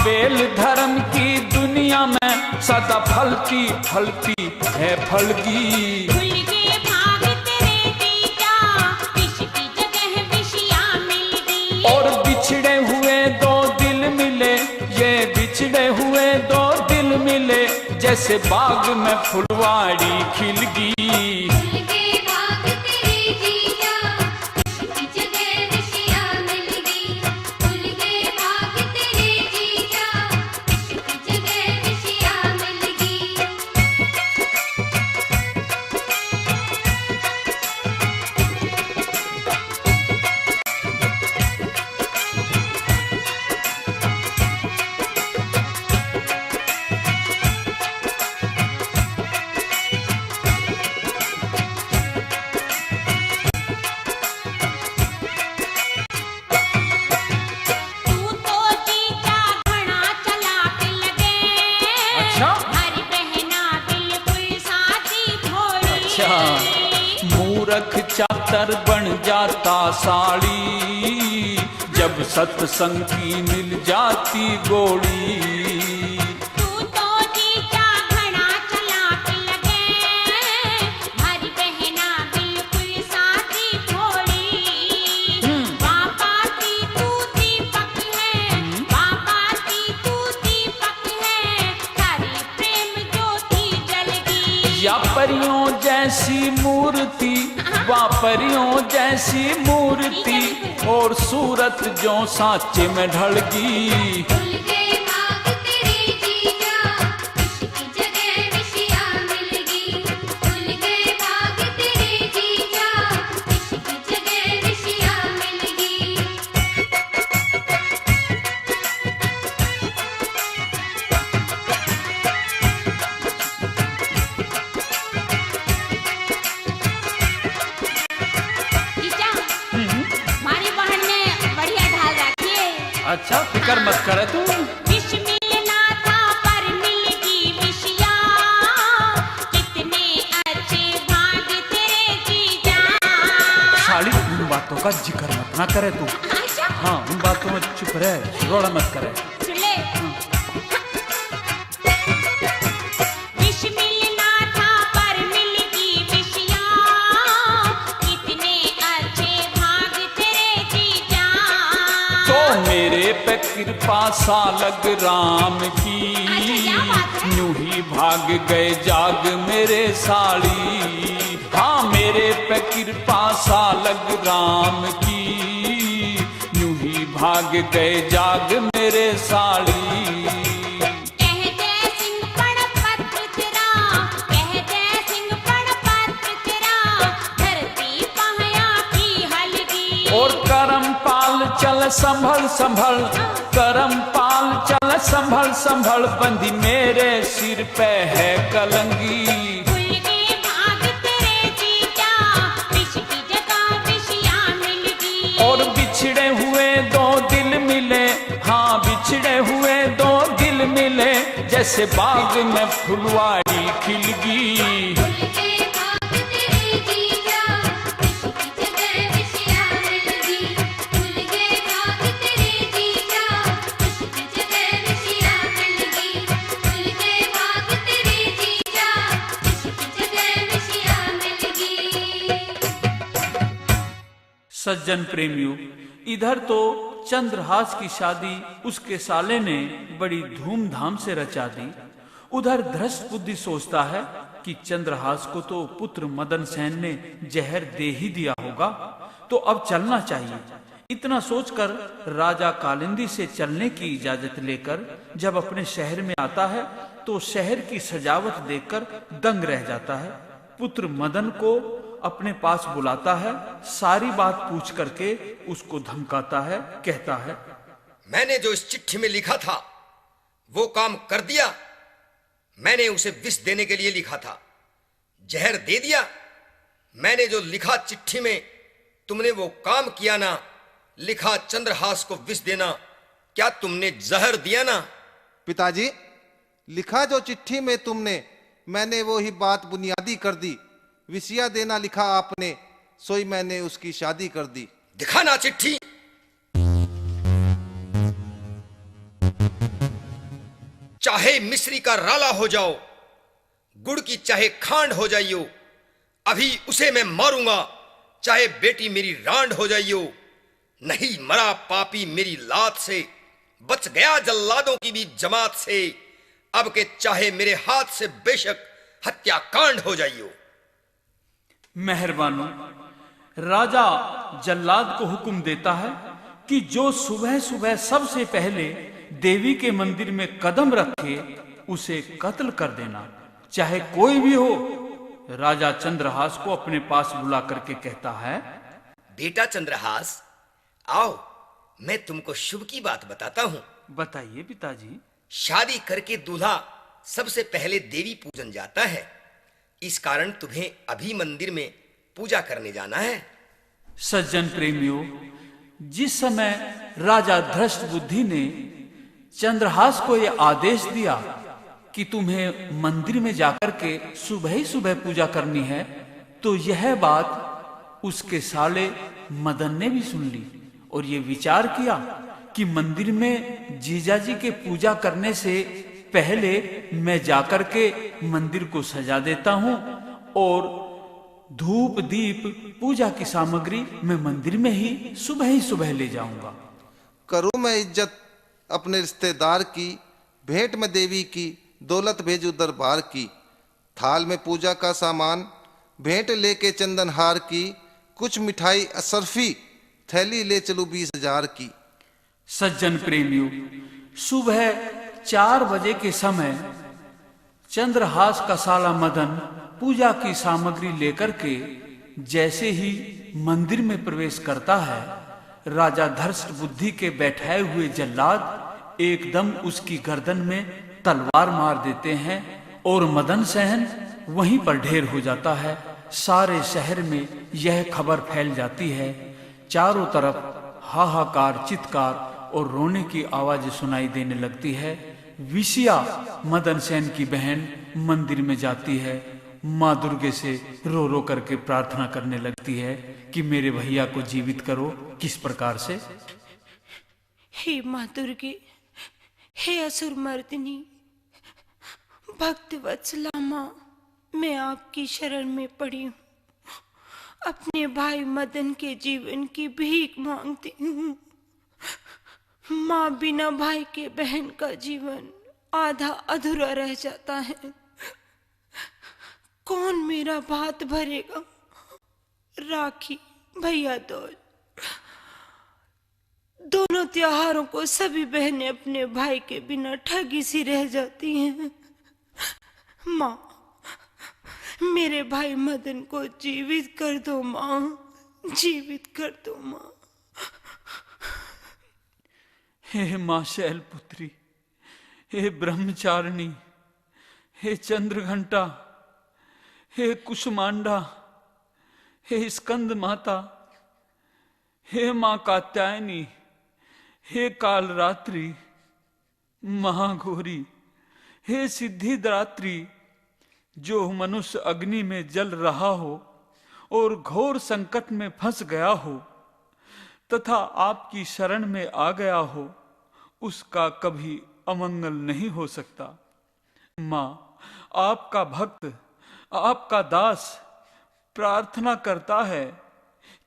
बेल धर्म की दुनिया में सदा फलती फलती है फलगी। खुल के भाग तेरे जीजा, विष की जगह विषिया मिल गई। और बिछड़े हुए दो दिल मिले, ये बिछड़े हुए दो दिल मिले, जैसे बाग में फुलवाड़ी खिल गई। खुल के भाग तेरे जीजा, विष की जगह विषिया मिल गई। खुल के भाग तेरे जीजा, विष की जगह विषिया मिल गई। तू तो जीजा घना चलाक लगे। अच्छा? हमारी बहना बिल्कुल साथी थोड़ी। अच्छा, मूर्ख चातर बन जाता साड़ी, जब सत्संग की मिल जाती गोली। तू तो जीजा घना चलाक लगे। हमारी बहना बिल्कुल साथी थोड़ी। बाबा की तू दीपक है, बाबा की तू दीपक है, तारी प्रेम ज्योति जल गई। या परियों जैसी मूर्ति, वा परियों जैसी मूर्ति, और सूरत जो सांचे में ढलगी। खुल के भाग तेरे जीजा, विष की जगह विषिया मिल गई। खुल के भाग तेरे जीजा, विष की जगह विषिया मिल गई। जीजा, हमारी बहन ने बढ़िया ढाल रखी है। अच्छा, फिक्र मत करे तू। विष मिलना था पर मिल गई विषिया, कितने अच्छे भाग तेरे जीजा। साली, उन बातों का जिक्र मत ना करे तू। अच्छा, हाँ, उन बातों में चुप रहे, रोड़ा मत करे। सुन ले। विष मिलना था पर मिल गई विषिया, कितने अच्छे भाग तेरे जीजा। तो मेरे पे कृपा सालग राम की, यूं ही भाग गए जाग मेरे साड़ी। हाँ, मेरे पे कृपा सालग राम की, यूं ही भाग गए जाग मेरे साड़ी। कह जय सिंह पड़पत तेरा, कह जय सिंह पड़पत तेरा, धरती पहाया की हलगी। और करम पाल चल संभल संभल, करम पाल चल संभल संभल, बंदी मेरे सिर पे है कलंगी। खुल के भाग तेरे जीजा, विष की जगह विषिया मिल गई। और बिछड़े हुए दो दिल मिले, हाँ बिछड़े हुए दो दिल मिले, जैसे बाग में फुलवाड़ी खिल गई। खुल के भाग तेरे जीजा, विष की जगह विषिया मिल गई। खुल के भाग तेरे जीजा, विष की जगह विषिया मिल गई। खुल के भाग तेरे जीजा, विष की जगह विषिया मिल गई। सज्जन प्रेमियों, इधर तो चंद्रहास की शादी उसके साले ने बड़ी धूमधाम से रचा दी। उधर धृष्ट बुद्धि सोचता है कि चंद्रहास को तो पुत्र मदन सेन ने जहर दे ही दिया होगा, तो अब चलना चाहिए। इतना सोचकर राजा कालिंदी से चलने की इजाजत लेकर जब अपने शहर में आता है, तो शहर की सजावट देखकर दंग रह जाता है। पुत्र मदन को अपने पास बुलाता है, सारी बात पूछ करके उसको धमकाता है, कहता है, मैंने जो इस चिट्ठी में लिखा था वो काम कर दिया। मैंने उसे विष देने के लिए लिखा था, जहर दे दिया। मैंने जो लिखा चिट्ठी में, तुमने वो काम किया ना। लिखा चंद्रहास को विष देना, क्या तुमने जहर दिया ना? पिताजी, लिखा जो चिट्ठी में तुमने, मैंने वो ही बात बुनियादी कर दी। विषया देना लिखा आपने, सोई मैंने उसकी शादी कर दी। दिखाना चिट्ठी। चाहे मिश्री का राला हो जाओ, गुड़ की चाहे खांड हो जाइयो, अभी उसे मैं मारूंगा, चाहे बेटी मेरी रांड हो जाइयो। नहीं मरा पापी मेरी लात से, बच गया जल्लादों की भी जमात से, अब के चाहे मेरे हाथ से बेशक हत्याकांड हो जाइयो। मेहरबानो, राजा जल्लाद को हुक्म देता है कि जो सुबह सुबह सबसे पहले देवी के मंदिर में कदम रखे उसे कत्ल कर देना, चाहे कोई भी हो। राजा चंद्रहास को अपने पास बुला करके कहता है, बेटा चंद्रहास, आओ मैं तुमको शुभ की बात बताता हूँ। बताइए पिताजी। शादी करके दूल्हा सबसे पहले देवी पूजन जाता है, इस कारण तुम्हें अभी मंदिर में पूजा करने जाना है। सज्जन प्रेमियों, जिस समय राजा धृष्ट बुद्धि ने चंद्रहास को यह आदेश दिया कि तुम्हें मंदिर में जाकर के सुबह ही सुबह पूजा करनी है, तो यह बात उसके साले मदन ने भी सुन ली और ये विचार किया कि मंदिर में जीजाजी के पूजा करने से पहले मैं जाकर के मंदिर को सजा देता हूँ और धूप दीप पूजा की सामग्री मैं मंदिर में ही सुबह ले जाऊंगा। करूं मैं इज्जत अपने रिश्तेदार की, भेंट में देवी की, दौलत भेजू दरबार की, थाल में पूजा का सामान, भेंट लेके चंदनहार की, कुछ मिठाई असरफी, थैली ले चलू 20,000 की। सज्जन प्रेमियों, सुबह 4 बजे के समय चंद्रहास का साला मदन पूजा की सामग्री लेकर के जैसे ही मंदिर में प्रवेश करता है, राजा धृष्ट बुद्धि के बैठाए हुए जल्लाद एकदम उसकी गर्दन में तलवार मार देते हैं और मदन सहन वहीं पर ढेर हो जाता है। सारे शहर में यह खबर फैल जाती है। चारों तरफ हाहाकार, चित्कार और रोने की आवाज सुनाई देने लगती है। विसिया, मदन सेन की बहन, मंदिर में जाती है। माँ दुर्गे से रो रो करके प्रार्थना करने लगती है कि मेरे भैया को जीवित करो। किस प्रकार से? हे माँ दुर्गे, हे असुर मर्दिनी, भक्त वत्सला माँ, मैं आपकी शरण में पड़ी हूँ। अपने भाई मदन के जीवन की भीख मांगती हूँ। माँ, बिना भाई के बहन का जीवन आधा अधूरा रह जाता है। कौन मेरा भात भरेगा? राखी, भैया दूज, दोनों त्योहारों को सभी बहनें अपने भाई के बिना ठगी सी रह जाती हैं। माँ, मेरे भाई मदन को जीवित कर दो माँ, जीवित कर दो माँ। हे माँ शैलपुत्री, हे ब्रह्मचारिणी, हे चंद्रघंटा, हे कुसुमांडा, हे स्कंद माता, हे माँ कात्यायनी, हे कालरात्रि, महाघोरी, हे सिद्धिदात्री, जो मनुष्य अग्नि में जल रहा हो और घोर संकट में फंस गया हो तथा आपकी शरण में आ गया हो, उसका कभी अमंगल नहीं हो सकता। माँ, आपका भक्त, आपका दास प्रार्थना करता है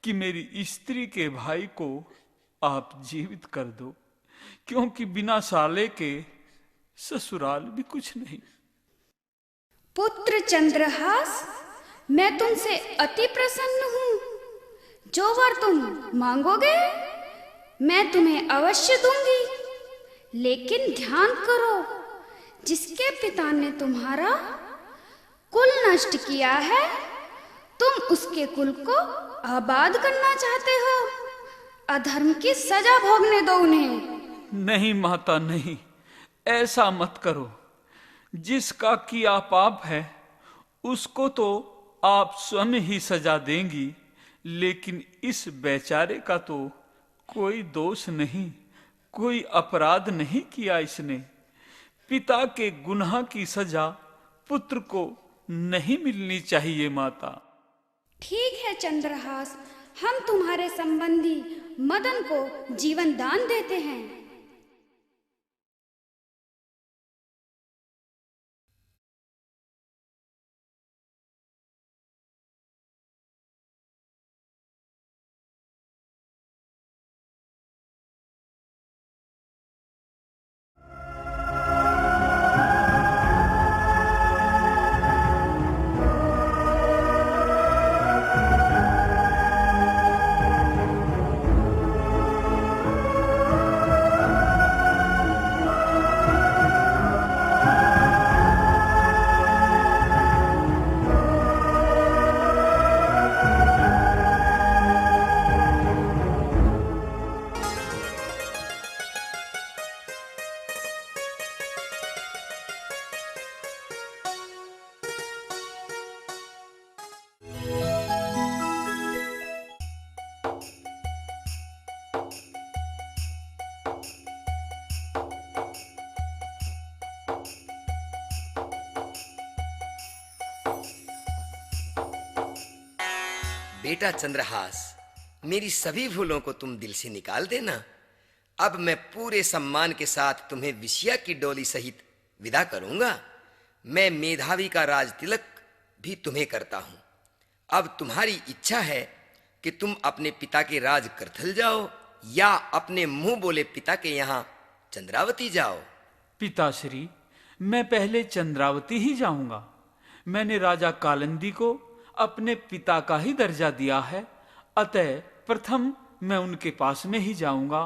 कि मेरी स्त्री के भाई को आप जीवित कर दो, क्योंकि बिना साले के ससुराल भी कुछ नहीं। पुत्र चंद्रहास, मैं तुमसे अति प्रसन्न हूँ। जो वर तुम मांगोगे मैं तुम्हें अवश्य दूंगी, लेकिन ध्यान करो, जिसके पिता ने तुम्हारा कुल नष्ट किया है, तुम उसके कुल को आबाद करना चाहते हो। अधर्म की सजा भोगने दो उन्हें। नहीं माता, नहीं, ऐसा मत करो। जिसका किया पाप है उसको तो आप स्वयं ही सजा देंगी, लेकिन इस बेचारे का तो कोई दोष नहीं, कोई अपराध नहीं किया इसने। पिता के गुनाह की सजा पुत्र को नहीं मिलनी चाहिए माता। ठीक है चंद्रहास, हम तुम्हारे संबंधी मदन को जीवन दान देते हैं। बेटा चंद्रहास, मेरी सभी भूलों को तुम दिल से निकाल देना। अब मैं पूरे सम्मान के साथ तुम्हें विषया की डोली सहित विदा करूंगा। मैं मेधावी का राज तिलक भी तुम्हें करता हूं। अब तुम्हारी इच्छा है कि तुम अपने पिता के राज करथल जाओ या अपने मुंह बोले पिता के यहाँ चंद्रावती जाओ। पिताश्री, मैं पहले चंद्रावती ही जाऊंगा। मैंने राजा कालिंदी को अपने पिता का ही दर्जा दिया है, अतः प्रथम मैं उनके पास में ही जाऊंगा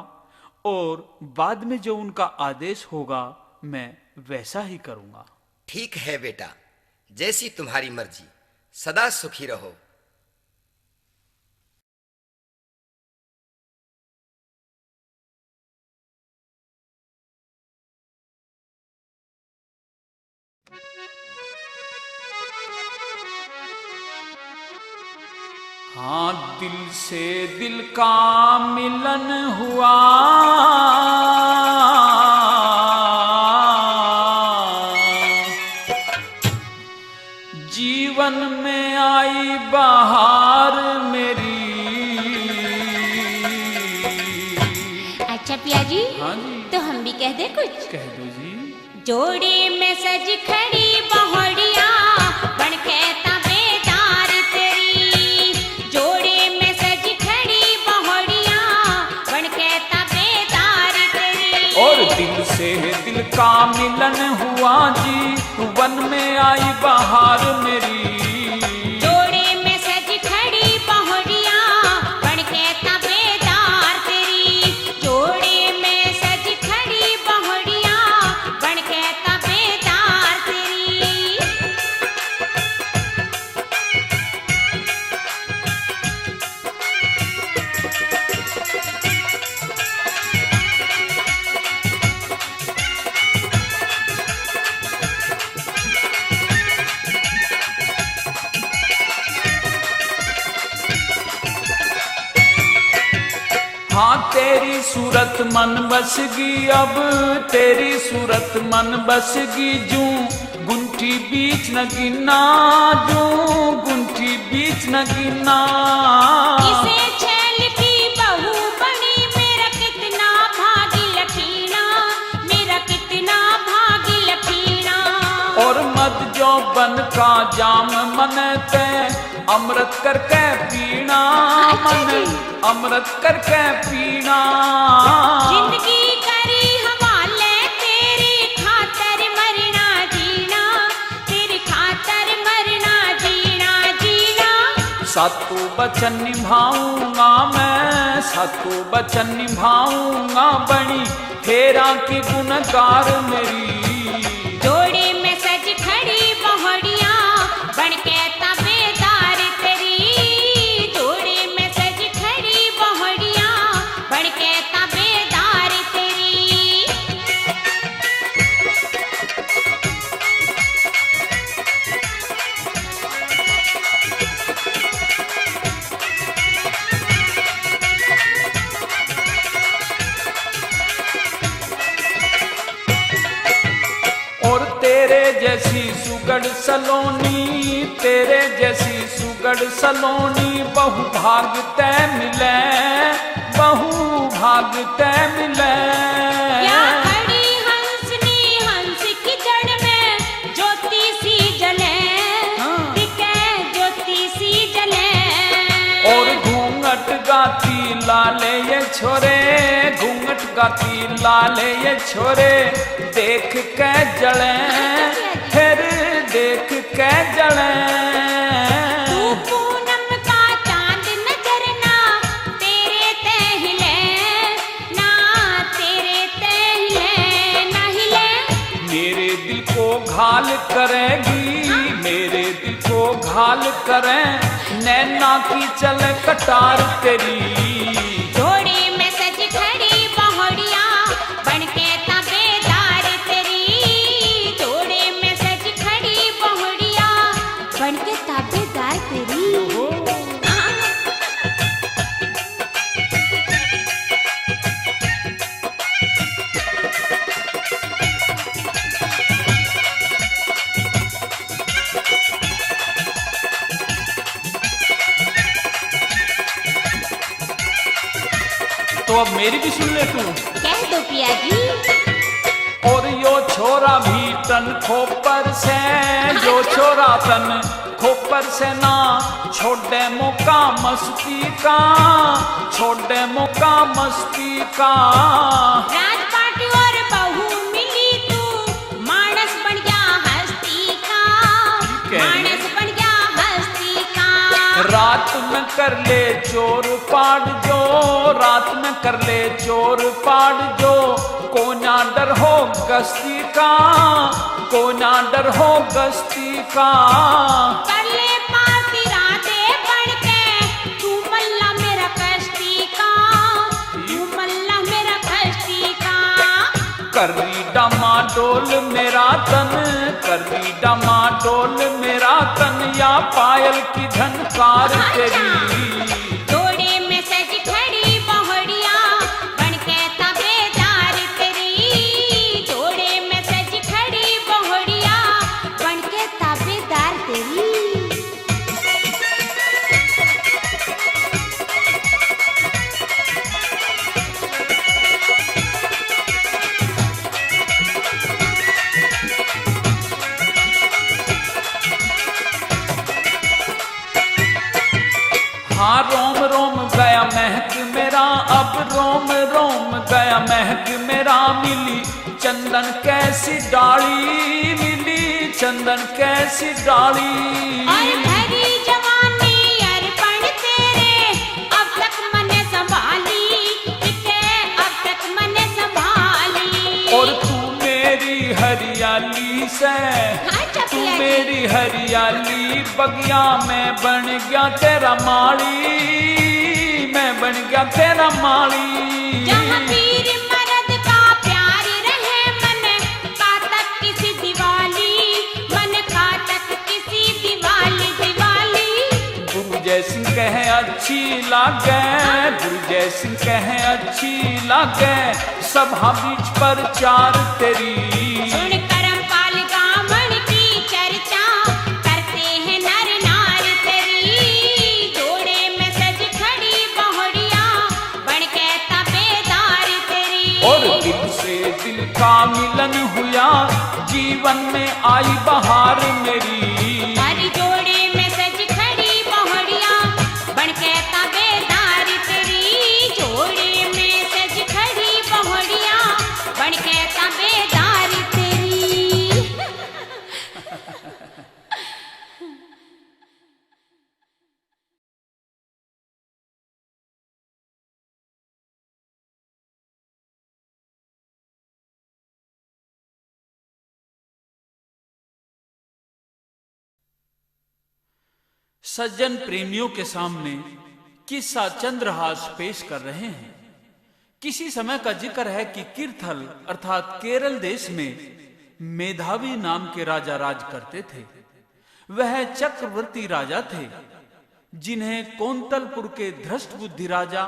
और बाद में जो उनका आदेश होगा मैं वैसा ही करूंगा। ठीक है बेटा, जैसी तुम्हारी मर्जी। सदा सुखी रहो। हाँ, दिल से दिल का मिलन हुआ, जीवन में आई बहार मेरी। अच्छा पिया जी, हाँ जी, तो हम भी कह दे कुछ? कह दो जी। जोड़े में सज खड़ी बहड़िया बन के तबेदार तेरी। जोड़े में सज खड़ी बहड़िया बन के तबेदार तेरी। और दिल से दिल का मिलन हुआ जी, वन में आई बहार मेरी। जोड़े में सज खड़ी बहड़िया बन के तबेदार तेरी। जोड़े में सज खड़ी बहड़िया बन के तबेदार तेरी। हाँ, तेरी सूरत मन बसगी, अब तेरी सूरत मन बसगी। जूं गुंठी बीच न गिना, जूं गुंठी बीच न गिना। इसे छैल की बहू बनी, मेरा कितना भागी लखीना, मेरा कितना भागी लखीना। और मद जो बन का जाम मन ते अमृत करके पीना, मन अमृत करके पीना। जिंदगी करी हवाले तेरी खातर मरना जीना, तेरी खातर मरना जीना जीना। सातों वचन निभाऊंगा मैं, सातों वचन निभाऊंगा। बड़ी हेरा की गुणकार मेरी। जोड़े में सज खड़ी बहड़िया बन के तबेदार तेरी। जोड़े में सज खड़ी बहड़िया बन के तबेदार तेरी। और तेरे जैसी सुगढ़ सलोनी, तेरे जैसी सुगढ़ सलोनी। बहु भाग तय मिले, बहु भाग तय मिले। क्या खड़ी हंसनी हंस की जड़ में ज्योति सी जले, दिखे ज्योति सी जले। और घूंघट गाती लाले ये छोरे, घूंघट गाती लाले ये छोरे। देख के जले, फिर देख के जले। तू पूनम का चांद नजर ना तेरे ते हिले, ना तेरे ते हिले ना हिले। मेरे दिल को घाल करेगी, मेरे दिल को घाल करे। नैना की चले कटार तेरी। जोड़े में सज खड़ी बहड़िया बन के तबेदार तेरी। जोड़े में सज खड़ी बहड़िया बन के तबेदार तेरी। तो अब मेरी भी सुन ले तू। कह दो पिया जी। और यो छोरा भी तन खोपर से, जो छोरा तन खोपर से ना छोड़े मौका मस्ती का, छोड़े मौका मस्ती का। राजपाट और बहू मिली तू मानस बन गया हस्ती का, मानस बन गया हस्ती का। रात में कर ले चोर पाड़ जो, रात में कर ले चोर पाड़ जो, को ना डर हो गस्ती का, को ना डर हो गस्ती का। कर ले पाती रातें बढ़ के, तू मल्ला मेरा कश्ती का, तू मल्ला मेरा कश्ती का। करी डमाडोल मेरा तन, करी डमाडोल मेरा तन, या पायल की झनकार तेरी। जोड़े में सज खड़ी बहुड़िया बन के तबेदार तेरी, जोड़े में सज खड़ी बहुड़िया बन के तबेदार तेरी। हाँ रोम रोम गया महक मेरा, अब रोम रोम गया महक मेरा। मिली चंदन कैसी डाली, मिली चंदन कैसी डाली। और भरी जवानी अर्पण तेरे, अब तक मैंने संभाली, इसे अब तक मैंने संभाली। और तू मेरी हरियाली से, तू मेरी हरियाली बगिया में बन गया तेरा माली, मैं बन गया तेरा माली। जहाँ पीर मर्द का प्यार रहे मन का तक किसी दिवाली, मन का तक किसी दिवाली दिवाली। गुरु जय सिंह कहे अच्छी लागे, गुरु जय सिंह कहे अच्छी लागे, सभा बीच पर चार तेरी। सुन करम पाल गामन की चर्चा करते हैं नर नार तेरी, जोड़े में सज खड़ी बहुड़िया बन के तबेदार तेरी। और दिल से दिल का मिलन हुआ, जीवन में आई बहार मेरी। हर जोड़े में सज खड़ी बहुड़िया बन के तबेदार तेरी, जोड़े में सज खड़ी बहुड़िया बन के तबेदार तेरी। सज्जन प्रेमियों के सामने किस्सा चंद्रहास पेश कर रहे हैं। किसी समय का जिक्र है कि कीर्थल अर्थात केरल देश में मेधावी नाम के राजा राज करते थे। वह चक्रवर्ती राजा थे जिन्हें कोंतलपुर के धृष्ट बुद्धि राजा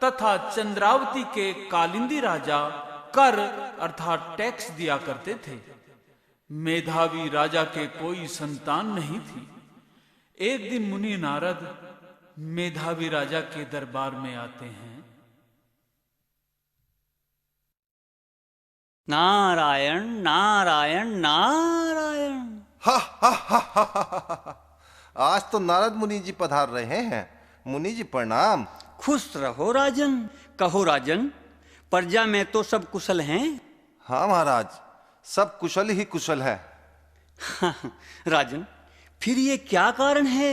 तथा चंद्रावती के कालिंदी राजा कर अर्थात टैक्स दिया करते थे। मेधावी राजा के कोई संतान नहीं थी। एक दिन मुनि नारद मेधावी राजा के दरबार में आते हैं। नारायण नारायण नारायण। हा हा हा हा हा। आज तो नारद मुनि जी पधार रहे हैं। मुनि जी प्रणाम। खुश रहो राजन। कहो राजन, प्रजा में तो सब कुशल हैं? हाँ महाराज, सब कुशल ही कुशल है। राजन, फिर ये क्या कारण है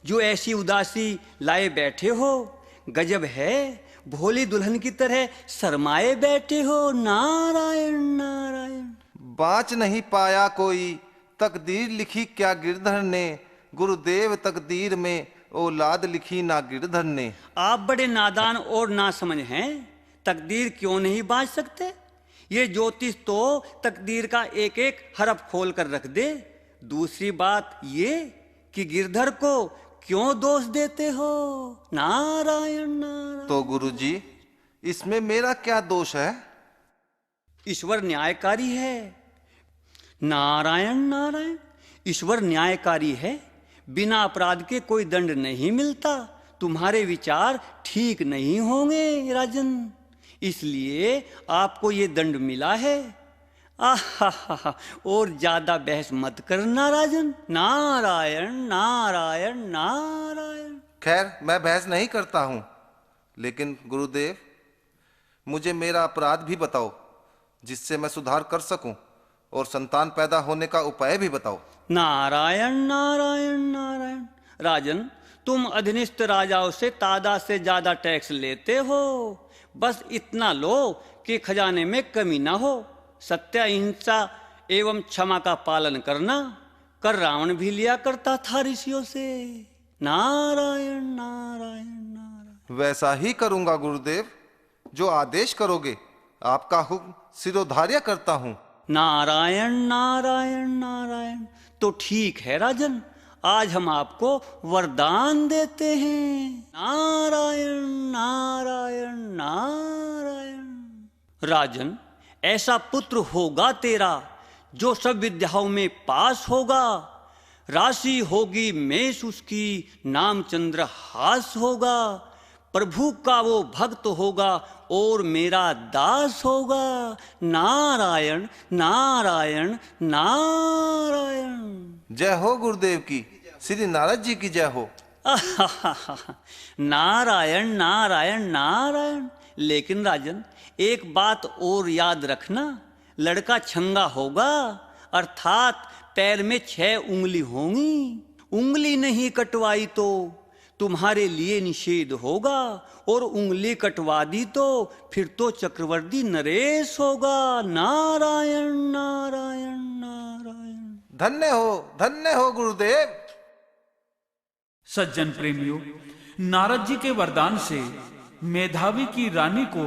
जो ऐसी उदासी लाए बैठे हो? गजब है, भोली दुल्हन की तरह शर्माए बैठे हो। नारायण नारायण। बाँच नहीं पाया कोई, तकदीर लिखी क्या गिरधर ने। गुरुदेव तकदीर में औलाद लिखी ना गिरधर ने। आप बड़े नादान और ना समझ हैं। तकदीर क्यों नहीं बाँच सकते? ये ज्योतिष तो तकदीर का एक एक हरफ खोल कर रख दे। दूसरी बात ये कि गिरधर को क्यों दोष देते हो? नारायण नारायण। तो गुरुजी, इसमें मेरा क्या दोष है? ईश्वर न्यायकारी है। नारायण नारायण। ईश्वर न्यायकारी है, बिना अपराध के कोई दंड नहीं मिलता। तुम्हारे विचार ठीक नहीं होंगे राजन, इसलिए आपको ये दंड मिला है। आहा, और ज्यादा बहस मत करना राजन। नारायण नारायण नारायण। खैर, मैं बहस नहीं करता हूँ, लेकिन गुरुदेव मुझे मेरा अपराध भी बताओ जिससे मैं सुधार कर सकूं, और संतान पैदा होने का उपाय भी बताओ। नारायण नारायण नारायण। राजन, तुम अधीनस्थ राजाओं से तादाद से ज्यादा टैक्स लेते हो। बस इतना लो कि खजाने में कमी ना हो। सत्य, अहिंसा एवं क्षमा का पालन करना कर रावण भी लिया करता था ऋषियों से। नारायण नारायण नारायण। वैसा ही करूंगा गुरुदेव, जो आदेश करोगे। आपका हुक्म सिरोधार्य करता हूँ। नारायण नारायण नारायण। तो ठीक है राजन, आज हम आपको वरदान देते हैं। नारायण नारायण नारायण। राजन, ऐसा पुत्र होगा तेरा जो सब विद्याओं में पास होगा। राशि होगी मेष उसकी, नाम चंद्रहास होगा। प्रभु का वो भक्त होगा और मेरा दास होगा। नारायण नारायण नारायण। जय हो गुरुदेव की, श्री नारद जी की जय हो। नारायण नारायण नारायण। लेकिन राजन, एक बात और याद रखना, लड़का छंगा होगा, अर्थात पैर में 6 उंगली होंगी। उंगली नहीं कटवाई तो तुम्हारे लिए निषेध होगा, और उंगली कटवा दी तो फिर तो चक्रवर्ती नरेश होगा। नारायण नारायण नारायण। धन्य हो गुरुदेव। सज्जन प्रेमियों, नारद जी के वरदान से मेधावी की रानी को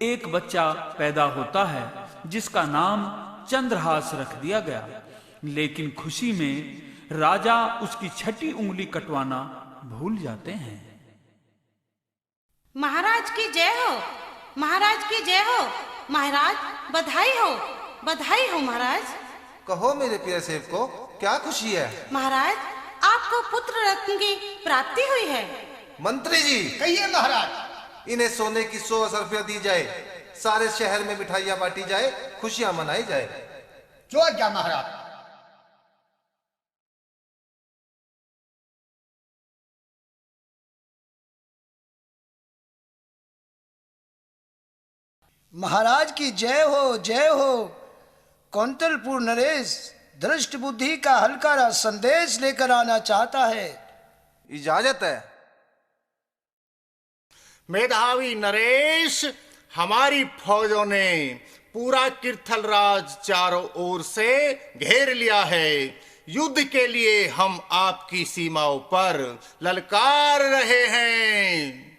एक बच्चा पैदा होता है, जिसका नाम चंद्रहास रख दिया गया। लेकिन खुशी में राजा उसकी 6ठी उंगली कटवाना भूल जाते हैं। महाराज की जय हो, महाराज की जय हो। महाराज बधाई हो महाराज। कहो मेरे प्रिय सेवक को, क्या खुशी है? महाराज, आपको पुत्र रत्न की प्राप्ति हुई है। मंत्री जी, कहिए महाराज। इन्हें सोने की 100 सरफियां दी जाए, सारे शहर में मिठाइयां बांटी जाए, खुशियां मनाई जाए। जो आज्ञा महाराज। महाराज की जय हो, जय हो। कौंतलपुर नरेश दृष्ट बुद्धि का हल्का संदेश लेकर आना चाहता है। इजाजत है। मेधावी नरेश, हमारी फौजों ने पूरा किर्थल राज चारों ओर से घेर लिया है। युद्ध के लिए हम आपकी सीमाओं पर ललकार रहे हैं।